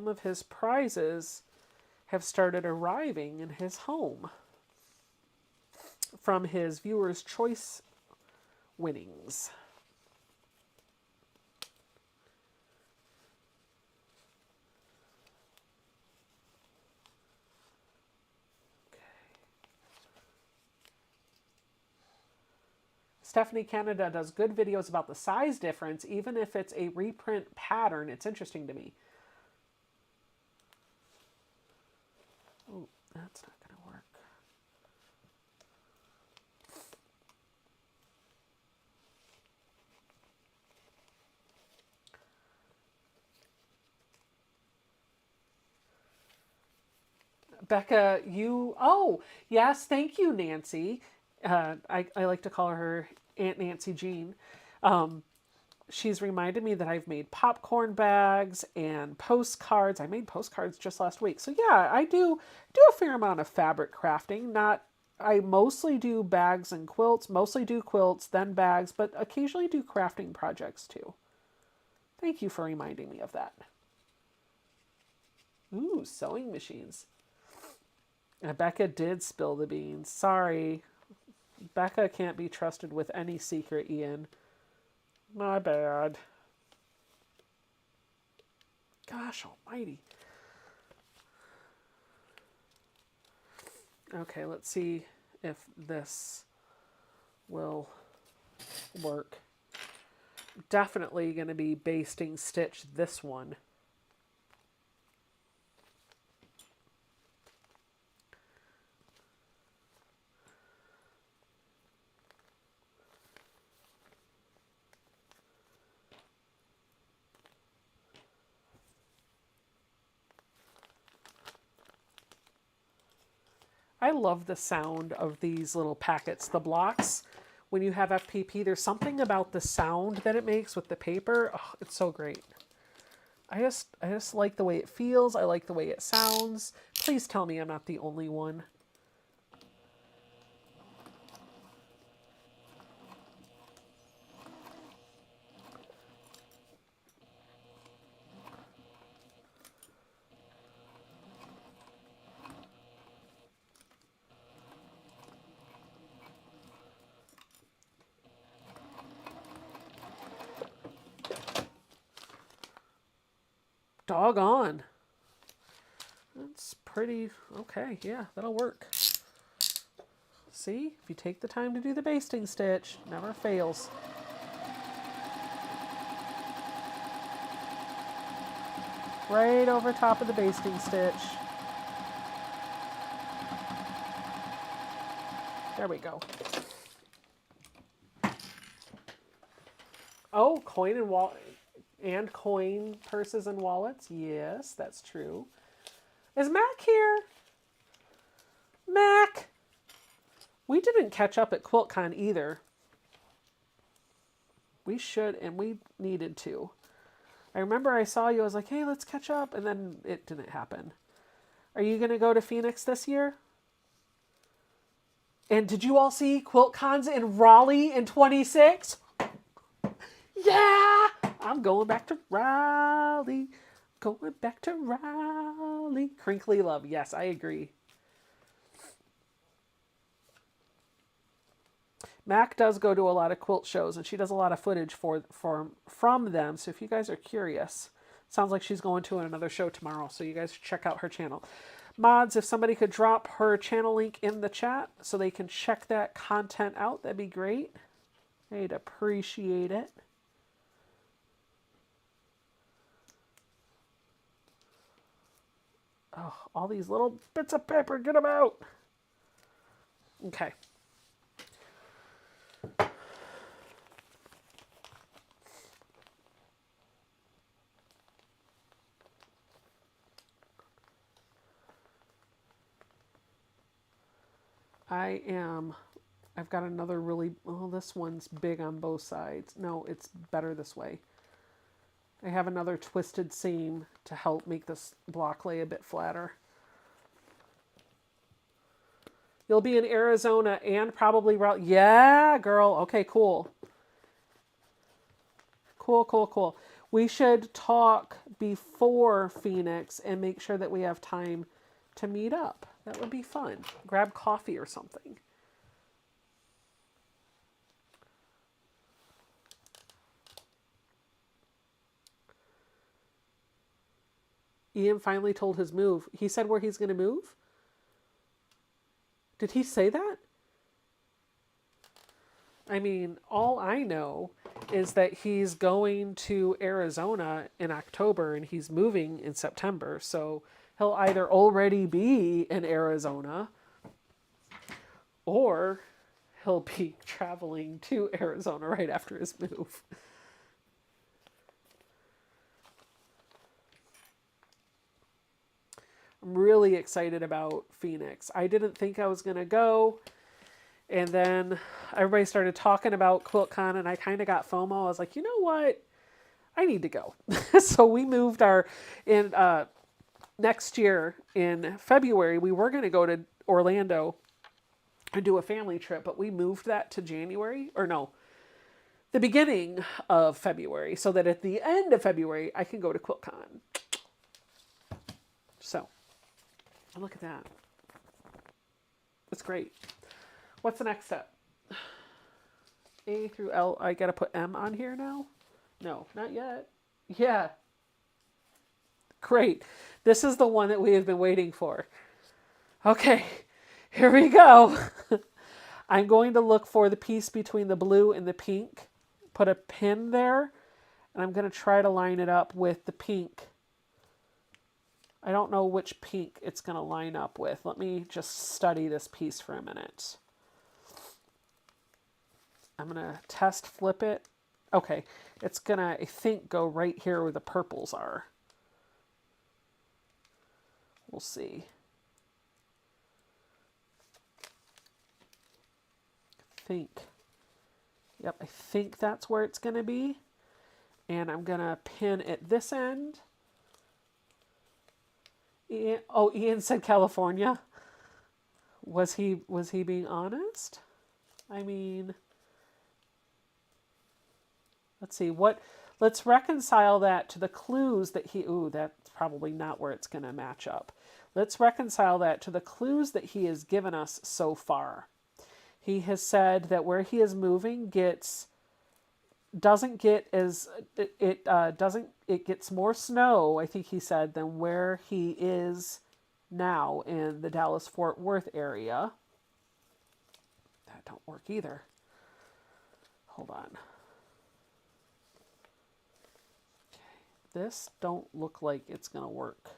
of his prizes have started arriving in his home from his Viewer's Choice winnings. Okay. Stephanie Canada does good videos about the size difference, even if it's a reprint pattern. It's interesting to me. Oh, that's not going to work. Becca, yes, thank you, Nancy. I like to call her Aunt Nancy Jean. She's reminded me that I've made popcorn bags and postcards. I made postcards just last week. So yeah, I do a fair amount of fabric crafting. I mostly do bags and quilts, mostly do quilts, then bags, but occasionally do crafting projects too. Thank you for reminding me of that. Ooh, sewing machines. Becca did spill the beans. Sorry. Becca can't be trusted with any secret, Ian. My bad. Gosh almighty. Okay, let's see if this will work. Definitely going to be basting stitch this one. I love the sound of these little packets, the blocks. When you have FPP, there's something about the sound that it makes with the paper. Oh, it's so great. I just like the way it feels. I like the way it sounds. Please tell me I'm not the only one. Doggone. That's pretty, okay, yeah, that'll work. See, if you take the time to do the basting stitch, never fails. Right over top of the basting stitch. There we go. Oh, coin and wallet and coin purses and wallets. Yes, that's true. Is Mac here? Mac! We didn't catch up at QuiltCon either. We should, and we needed to. I remember I saw you, I was like, hey, let's catch up, and then it didn't happen. Are you going to go to Phoenix this year? And did you all see QuiltCons in Raleigh in 26? Yeah! I'm going back to Raleigh. Going back to Raleigh. Crinkly love. Yes, I agree. Mac does go to a lot of quilt shows, and she does a lot of footage from them. So if you guys are curious, sounds like she's going to another show tomorrow. So you guys should check out her channel. Mods, if somebody could drop her channel link in the chat so they can check that content out, that'd be great. I'd appreciate it. Oh, all these little bits of paper, get them out. Okay. I've got another really, oh, this one's big on both sides. No, it's better this way. I have another twisted seam to help make this block lay a bit flatter. You'll be in Arizona and probably Raleigh. Yeah, girl. Okay, cool. Cool, cool, cool. We should talk before Phoenix and make sure that we have time to meet up. That would be fun. Grab coffee or something. Ian finally told his move. He said where he's going to move? Did he say that? I mean, all I know is that he's going to Arizona in October and he's moving in September. So he'll either already be in Arizona or he'll be traveling to Arizona right after his move. I'm really excited about Phoenix. I didn't think I was going to go. And then everybody started talking about QuiltCon and I kind of got FOMO. I was like, you know what? I need to go. So we moved next year in February, we were going to go to Orlando and do a family trip, but we moved that to January, or no, the beginning of February, so that at the end of February, I can go to QuiltCon. So, look at that. That's great. What's the next step? A through L. I got to put M on here now? No, not yet. Yeah. Great. This is the one that we have been waiting for. Okay, here we go. I'm going to look for the piece between the blue and the pink. Put a pin there, and I'm going to try to line it up with the pink. I don't know which pink it's going to line up with. Let me just study this piece for a minute. I'm going to test flip it. Okay, it's going to, I think, go right here where the purples are. We'll see. I think that's where it's going to be. And I'm going to pin at this end. Ian said California. Was he being honest? I mean, let's see let's reconcile that to the clues that that's probably not where it's going to match up. Let's reconcile that to the clues that he has given us so far. He has said that where he is moving gets doesn't get as it gets more snow, I think he said, than where he is now in the Dallas Fort Worth area. That don't work either. Hold on. Okay. This don't look like it's gonna work.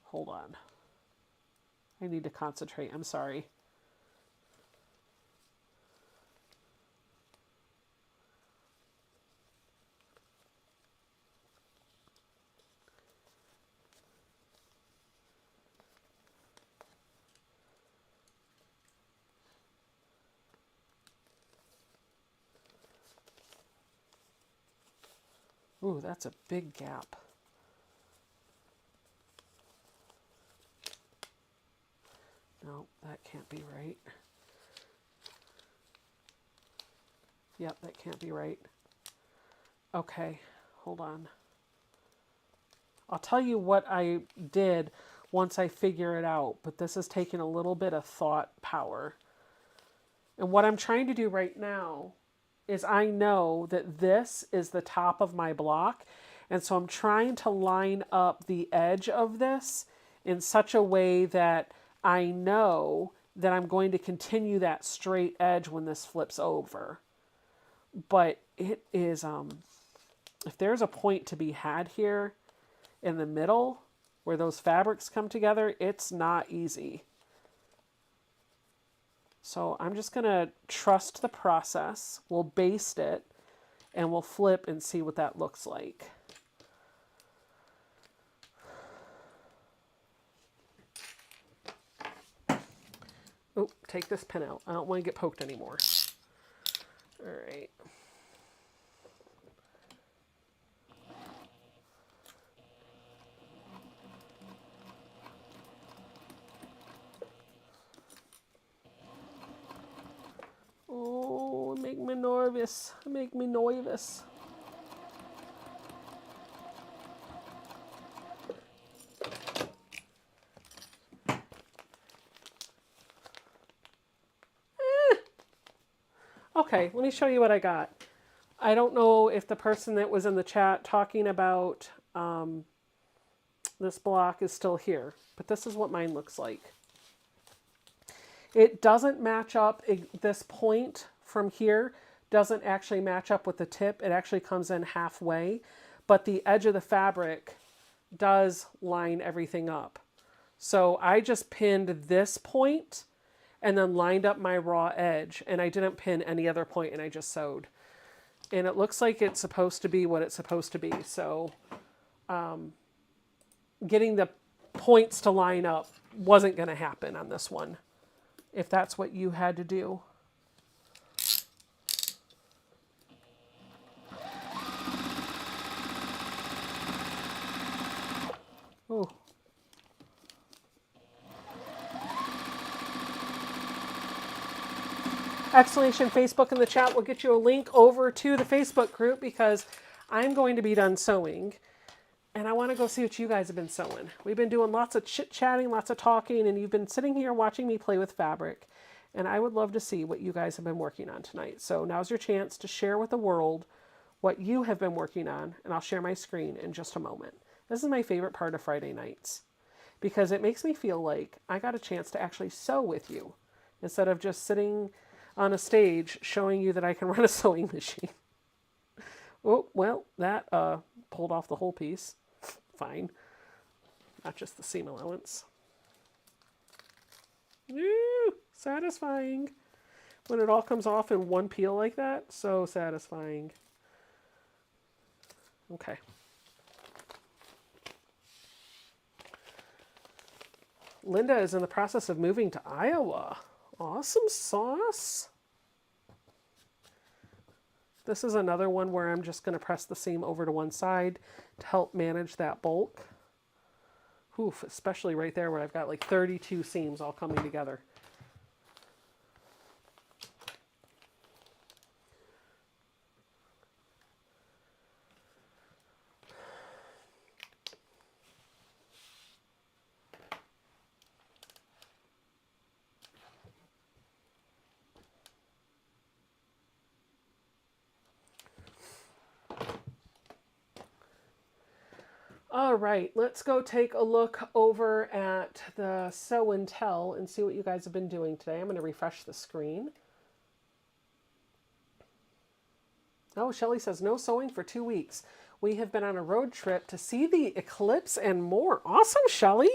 Hold on. I need to concentrate. I'm sorry. Ooh, that's a big gap. No, that can't be right. Yep, that can't be right. Okay, hold on. I'll tell you what I did once I figure it out, but this is taking a little bit of thought power. And what I'm trying to do right now is I know that this is the top of my block, and so I'm trying to line up the edge of this in such a way that I know that I'm going to continue that straight edge when this flips over. But it is, if there's a point to be had here in the middle where those fabrics come together, it's not easy. So I'm just going to trust the process. We'll baste it and we'll flip and see what that looks like. Oh, take this pin out. I don't want to get poked anymore. All right. Oh, make me nervous. Make me nervous. Okay, let me show you what I got. I don't know if the person that was in the chat talking about this block is still here, but this is what mine looks like. It doesn't match up. This point from here doesn't actually match up with the tip. It actually comes in halfway, but the edge of the fabric does line everything up. So I just pinned this point and then lined up my raw edge, and I didn't pin any other point, and I just sewed. And it looks like it's supposed to be what it's supposed to be. So getting the points to line up wasn't going to happen on this one, if that's what you had to do. Oh. Exclamation Facebook in the chat will get you a link over to the Facebook group, because I'm going to be done sewing and I want to go see what you guys have been sewing. We've been doing lots of chit-chatting, lots of talking, and you've been sitting here watching me play with fabric, and I would love to see what you guys have been working on tonight. So now's your chance to share with the world what you have been working on, and I'll share my screen in just a moment. This is my favorite part of Friday nights, because it makes me feel like I got a chance to actually sew with you instead of just sitting on a stage showing you that I can run a sewing machine. Oh, well, that pulled off the whole piece. Fine. Not just the seam allowance. Woo! Satisfying. When it all comes off in one peel like that, so satisfying. Okay. Linda is in the process of moving to Iowa. Awesome sauce. This is another one where I'm just going to press the seam over to one side to help manage that bulk. Oof, especially right there where I've got like 32 seams all coming together. All right, let's go take a look over at the Sew and Tell and see what you guys have been doing today. I'm going to refresh the screen. Oh, Shelly says no sewing for 2 weeks. We have been on a road trip to see the eclipse and more. Awesome, Shelly.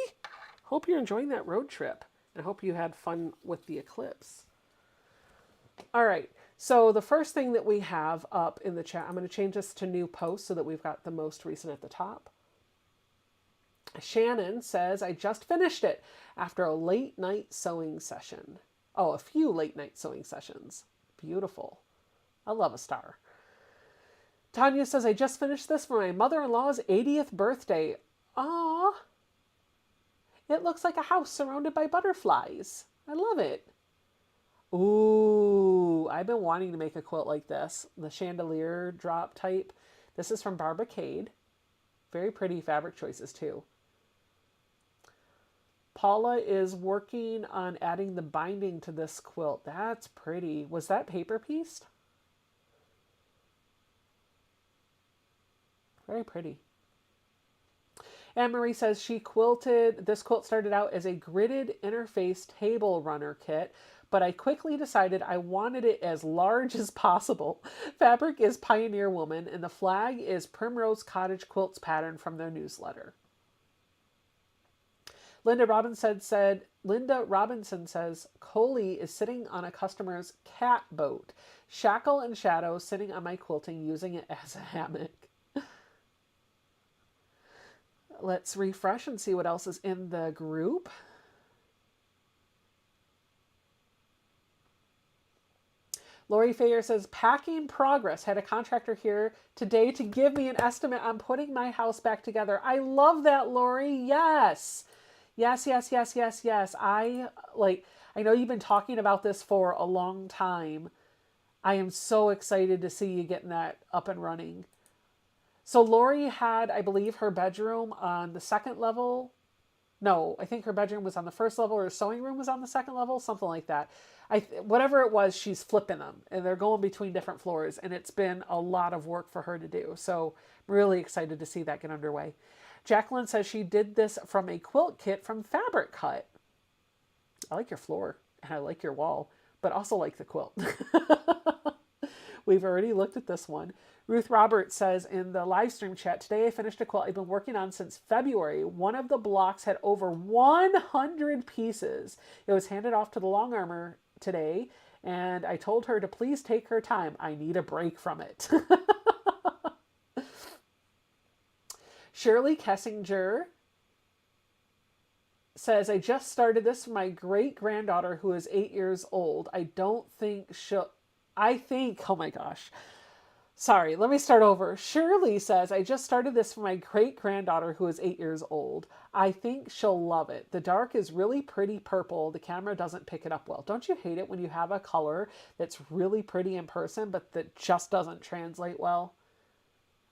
Hope you're enjoying that road trip. I hope you had fun with the eclipse. All right, so the first thing that we have up in the chat, I'm going to change this to new post so that we've got the most recent at the top. Shannon says, I just finished it after a late night sewing session. Oh, a few late night sewing sessions. Beautiful. I love a star. Tanya says, I just finished this for my mother-in-law's 80th birthday. Aww. It looks like a house surrounded by butterflies. I love it. Ooh, I've been wanting to make a quilt like this. The chandelier drop type. This is from Barbara Cade. Very pretty fabric choices too. Paula is working on adding the binding to this quilt. That's pretty. Was that paper pieced? Very pretty. Anne Marie says she quilted, this quilt started out as a gridded interface table runner kit, but I quickly decided I wanted it as large as possible. Fabric is Pioneer Woman, and the flag is Primrose Cottage Quilts pattern from their newsletter. Linda Robinson says, Coley is sitting on a customer's cat boat. Shackle and Shadow sitting on my quilting using it as a hammock. Let's refresh and see what else is in the group. Lori Fayer says, packing progress. Had a contractor here today to give me an estimate on putting my house back together. I love that, Lori. Yes. Yes. I know you've been talking about this for a long time. I am so excited to see you getting that up and running. So Lori had, I believe, her bedroom on the second level. No, I think her bedroom was on the first level, or her sewing room was on the second level, something like that. Whatever it was, she's flipping them, and they're going between different floors, and it's been a lot of work for her to do. So I'm really excited to see that get underway. Jacqueline says she did this from a quilt kit from Fabric Cut. I like your floor, and I like your wall, but also like the quilt. We've already looked at this one. Ruth Roberts says in the live stream chat, today I finished a quilt I've been working on since February. One of the blocks had over 100 pieces. It was handed off to the long armor today, and I told her to please take her time. I need a break from it. Shirley Kessinger says, I just started this for my great-granddaughter who is 8 years old. Oh my gosh. Sorry, let me start over. Shirley says, I just started this for my great-granddaughter who is 8 years old. I think she'll love it. The dark is really pretty purple. The camera doesn't pick it up well. Don't you hate it when you have a color that's really pretty in person, but that just doesn't translate well?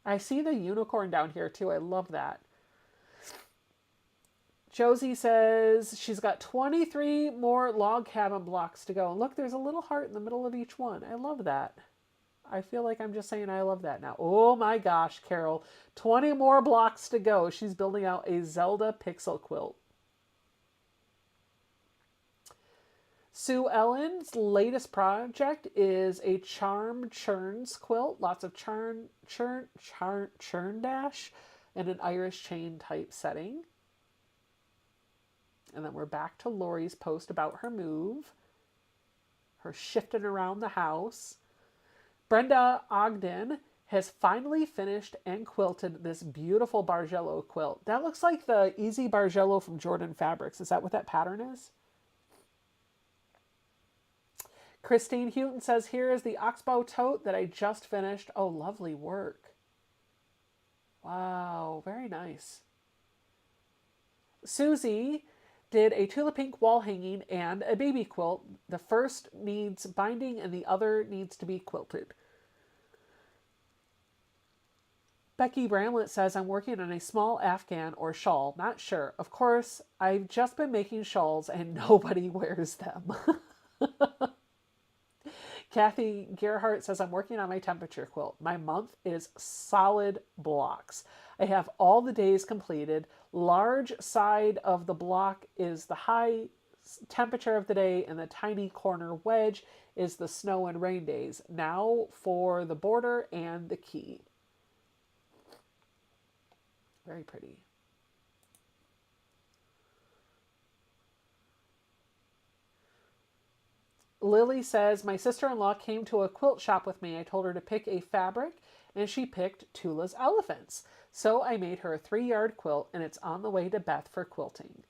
I see the unicorn down here too. I love that. Josie says she's got 23 more log cabin blocks to go. And look, there's a little heart in the middle of each one. I love that. I feel like I'm just saying I love that now. Oh my gosh, Carol. 20 more blocks to go. She's building out a Zelda pixel quilt. Sue Ellen's latest project is a charm churns quilt. Lots of churn dash and an Irish chain type setting. And then we're back to Lori's post about her move. Her shifting around the house. Brenda Ogden has finally finished and quilted this beautiful Bargello quilt. That looks like the Easy Bargello from Jordan Fabrics. Is that what that pattern is? Christine Houghton says, here is the oxbow tote that I just finished. Oh, lovely work. Wow, very nice. Susie did a Tula Pink wall hanging and a baby quilt. The first needs binding and the other needs to be quilted. Becky Bramlett says, I'm working on a small Afghan or shawl. Not sure. Of course, I've just been making shawls and nobody wears them. Kathy Gerhardt says, I'm working on my temperature quilt. My month is solid blocks. I have all the days completed. Large side of the block is the high temperature of the day, and the tiny corner wedge is the snow and rain days. Now for the border and the key. Very pretty. Lily says, my sister-in-law came to a quilt shop with me. I told her to pick a fabric, and she picked Tula's elephants. So I made her a 3-yard quilt, and it's on the way to Beth for quilting.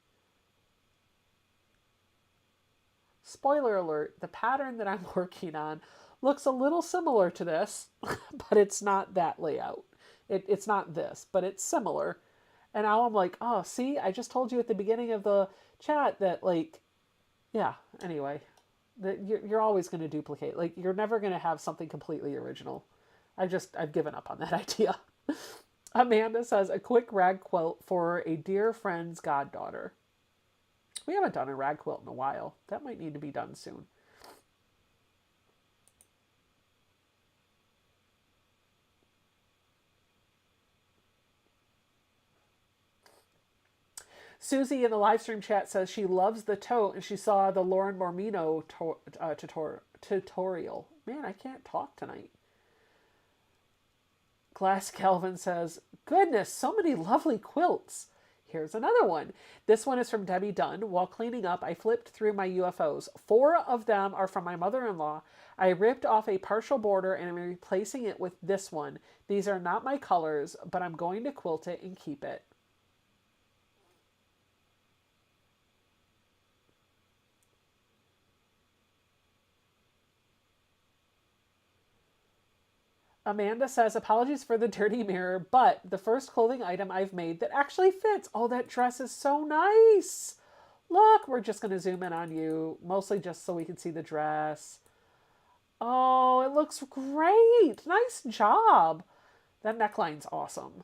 Spoiler alert, the pattern that I'm working on looks a little similar to this, but it's not that layout. It's not this, but it's similar. And now I'm like, oh, see, I just told you at the beginning of the chat that, like, yeah, anyway. You're always going to duplicate. Like, you're never going to have something completely original. I've given up on that idea. Amanda says, a quick rag quilt for a dear friend's goddaughter. We haven't done a rag quilt in a while. That might need to be done soon. Susie in the live stream chat says she loves the tote and she saw the Lauren Mormino tutorial. Man, I can't talk tonight. Glass Calvin says, goodness, so many lovely quilts. Here's another one. This one is from Debbie Dunn. While cleaning up, I flipped through my UFOs. 4 of them are from my mother-in-law. I ripped off a partial border and I'm replacing it with this one. These are not my colors, but I'm going to quilt it and keep it. Amanda says, apologies for the dirty mirror, but the first clothing item I've made that actually fits. Oh, that dress is so nice. Look, we're just going to zoom in on you, mostly just so we can see the dress. Oh, it looks great. Nice job. That neckline's awesome.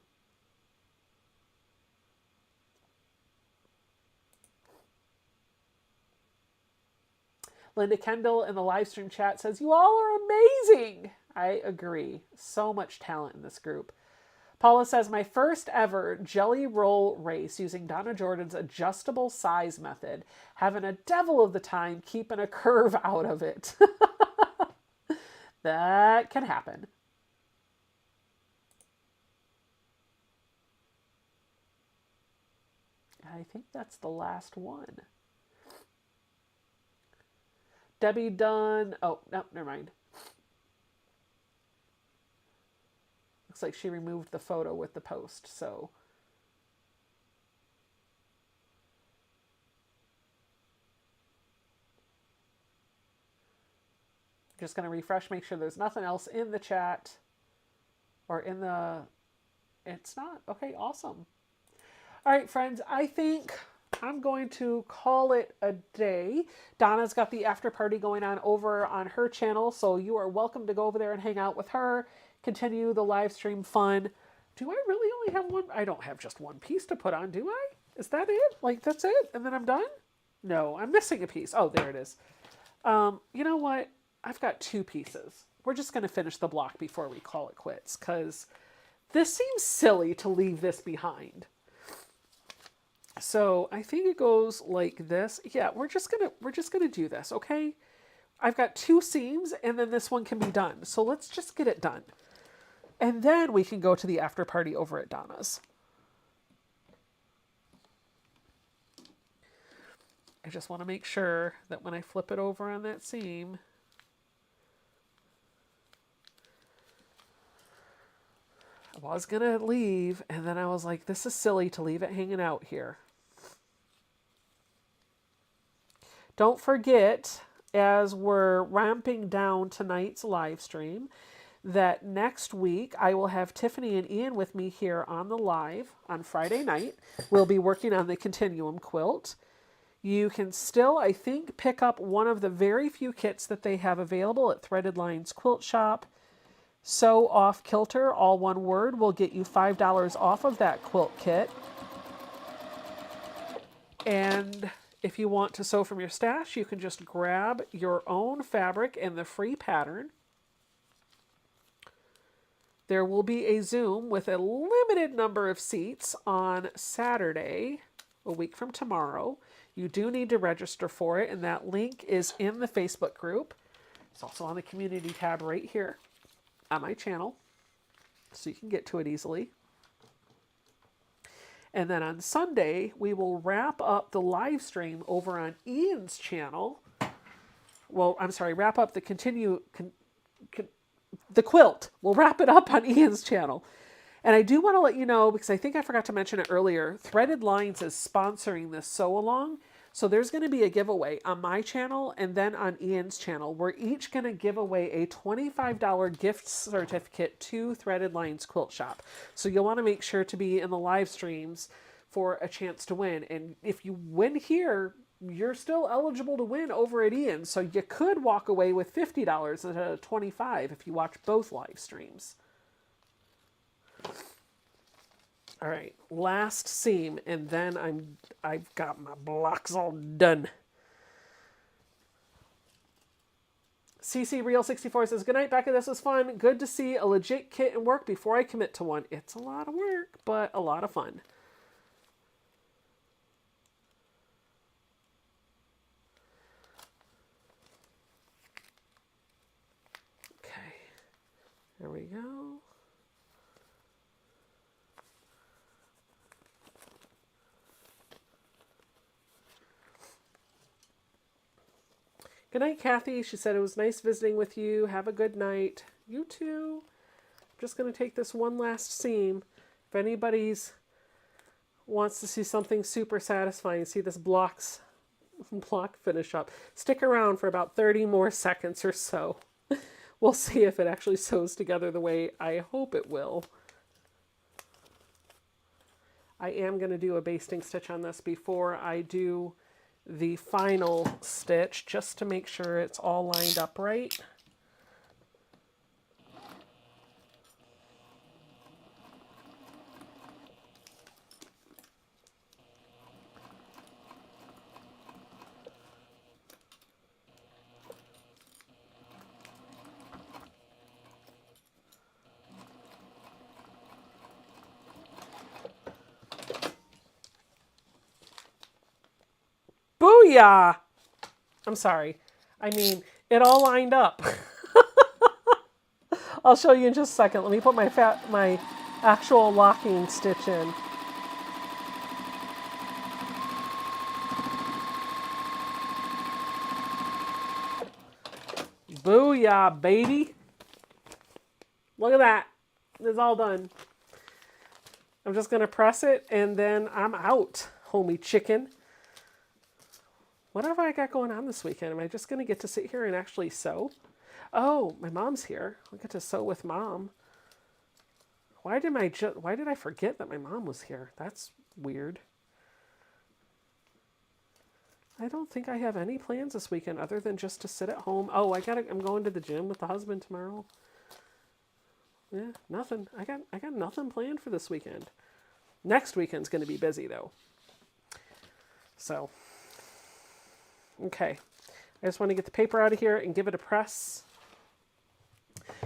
Linda Kendall in the live stream chat says, you all are amazing. I agree. So much talent in this group. Paula says, my first ever jelly roll race using Donna Jordan's adjustable size method. Having a devil of the time keeping a curve out of it. That can happen. I think that's the last one. Debbie Dunn. Oh, no, never mind. Looks like she removed the photo with the post, so. Just going to refresh, make sure there's nothing else in the chat or in the, it's not. Okay, awesome. All right, friends, I think I'm going to call it a day. Donna's got the after party going on over on her channel, so you are welcome to go over there and hang out with her. Continue the live stream fun. Do I really only have one? I don't have just one piece to put on, do I? Is that it? Like, that's it? And then I'm done? No, I'm missing a piece. Oh, there it is. You know what? I've got 2 pieces. We're just going to finish the block before we call it quits, because this seems silly to leave this behind. So I think it goes like this. Yeah, we're just gonna do this, okay? I've got 2 seams, and then this one can be done. So let's just get it done. And then we can go to the after party over at Donna's. I just want to make sure that when I flip it over on that seam, I was going to leave, and then I was like, this is silly to leave it hanging out here. Don't forget, as we're ramping down tonight's live stream, that next week I will have Tiffany and Ian with me here on the live on Friday night. We'll be working on the Continuum quilt. You can still, I think, pick up one of the very few kits that they have available at Threaded Lines Quilt Shop. Sew Off Kilter, all one word, will get you $5 off of that quilt kit. And If you want to sew from your stash, you can just grab your own fabric and the free pattern. There will be a Zoom with a limited number of seats on Saturday, a week from tomorrow. You do need to register for it, and that link is in the Facebook group. It's also on the community tab right here on my channel, so you can get to it easily. And then on Sunday, we will wrap up the live stream over on Ian's channel. Well, I'm sorry, wrap up the the quilt. We'll wrap it up on Ian's channel. And I do want to let you know, because I think I forgot to mention it earlier, Threaded Lines is sponsoring this sew along. So there's going to be a giveaway on my channel and then on Ian's channel. We're each going to give away a $25 gift certificate to Threaded Lines Quilt Shop. So you'll want to make sure to be in the live streams for a chance to win. And if you win here, you're still eligible to win over at Ian's. So you could walk away with $50 instead of $25 if you watch both live streams. All right, last seam, and then I've got my blocks all done. CC Real 64 says, "Good night, Becca. This was fun. Good to see a legit kit and work before I commit to one. It's a lot of work, but a lot of fun." Okay, there we go. Good night, Kathy. She said it was nice visiting with you. Have a good night. You too. I'm just going to take this one last seam. If anybody's wants to see something super satisfying, see this block finish up, stick around for about 30 more seconds or so. We'll see if it actually sews together the way I hope it will. I am going to do a basting stitch on this before I do the final stitch, just to make sure it's all lined up right. Booyah! I'm sorry. I mean, it all lined up. I'll show you in just a second. Let me put my actual locking stitch in. Booyah, baby. Look at that. It's all done. I'm just going to press it and then I'm out, homie chicken. What have I got going on this weekend? Am I just going to get to sit here and actually sew? Oh, my mom's here. I'll get to sew with mom. Why did I forget that my mom was here? That's weird. I don't think I have any plans this weekend other than just to sit at home. Oh, I'm going to the gym with the husband tomorrow. Yeah, nothing. I got nothing planned for this weekend. Next weekend's going to be busy though. So, okay. I just want to get the paper out of here and give it a press.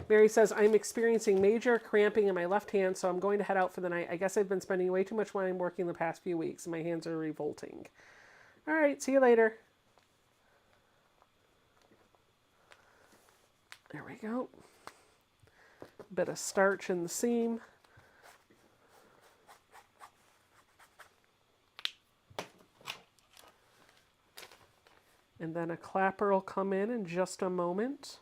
Mary says, I'm experiencing major cramping in my left hand, so I'm going to head out for the night. I guess I've been spending way too much time working the past few weeks, and my hands are revolting. All right, see you later. There we go. Bit of starch in the seam. And then a clapper will come in just a moment.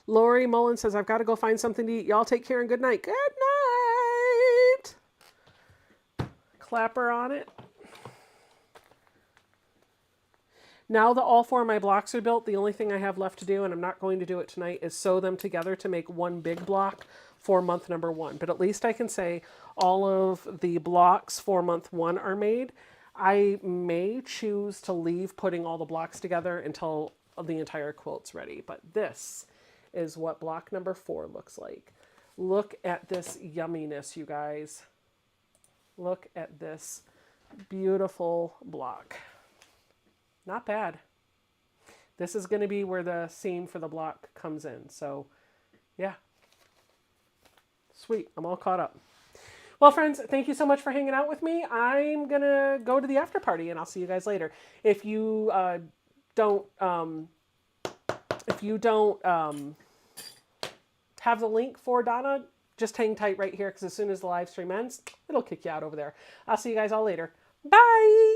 Lori Mullen says, I've got to go find something to eat. Y'all take care and good night. Good night. Clapper on it. Now that all four of my blocks are built, the only thing I have left to do, and I'm not going to do it tonight, is sew them together to make one big block for month number 1. But at least I can say all of the blocks for month 1 are made. I may choose to leave putting all the blocks together until the entire quilt's ready. But this is what block number 4 looks like. Look at this yumminess, you guys. Look at this beautiful block. Not bad. This is going to be where the seam for the block comes in. So yeah, sweet. I'm all caught up. Well, friends, thank you so much for hanging out with me. I'm going to go to the after party and I'll see you guys later. If you don't have the link for Donna, just hang tight right here because as soon as the live stream ends, it'll kick you out over there. I'll see you guys all later. Bye!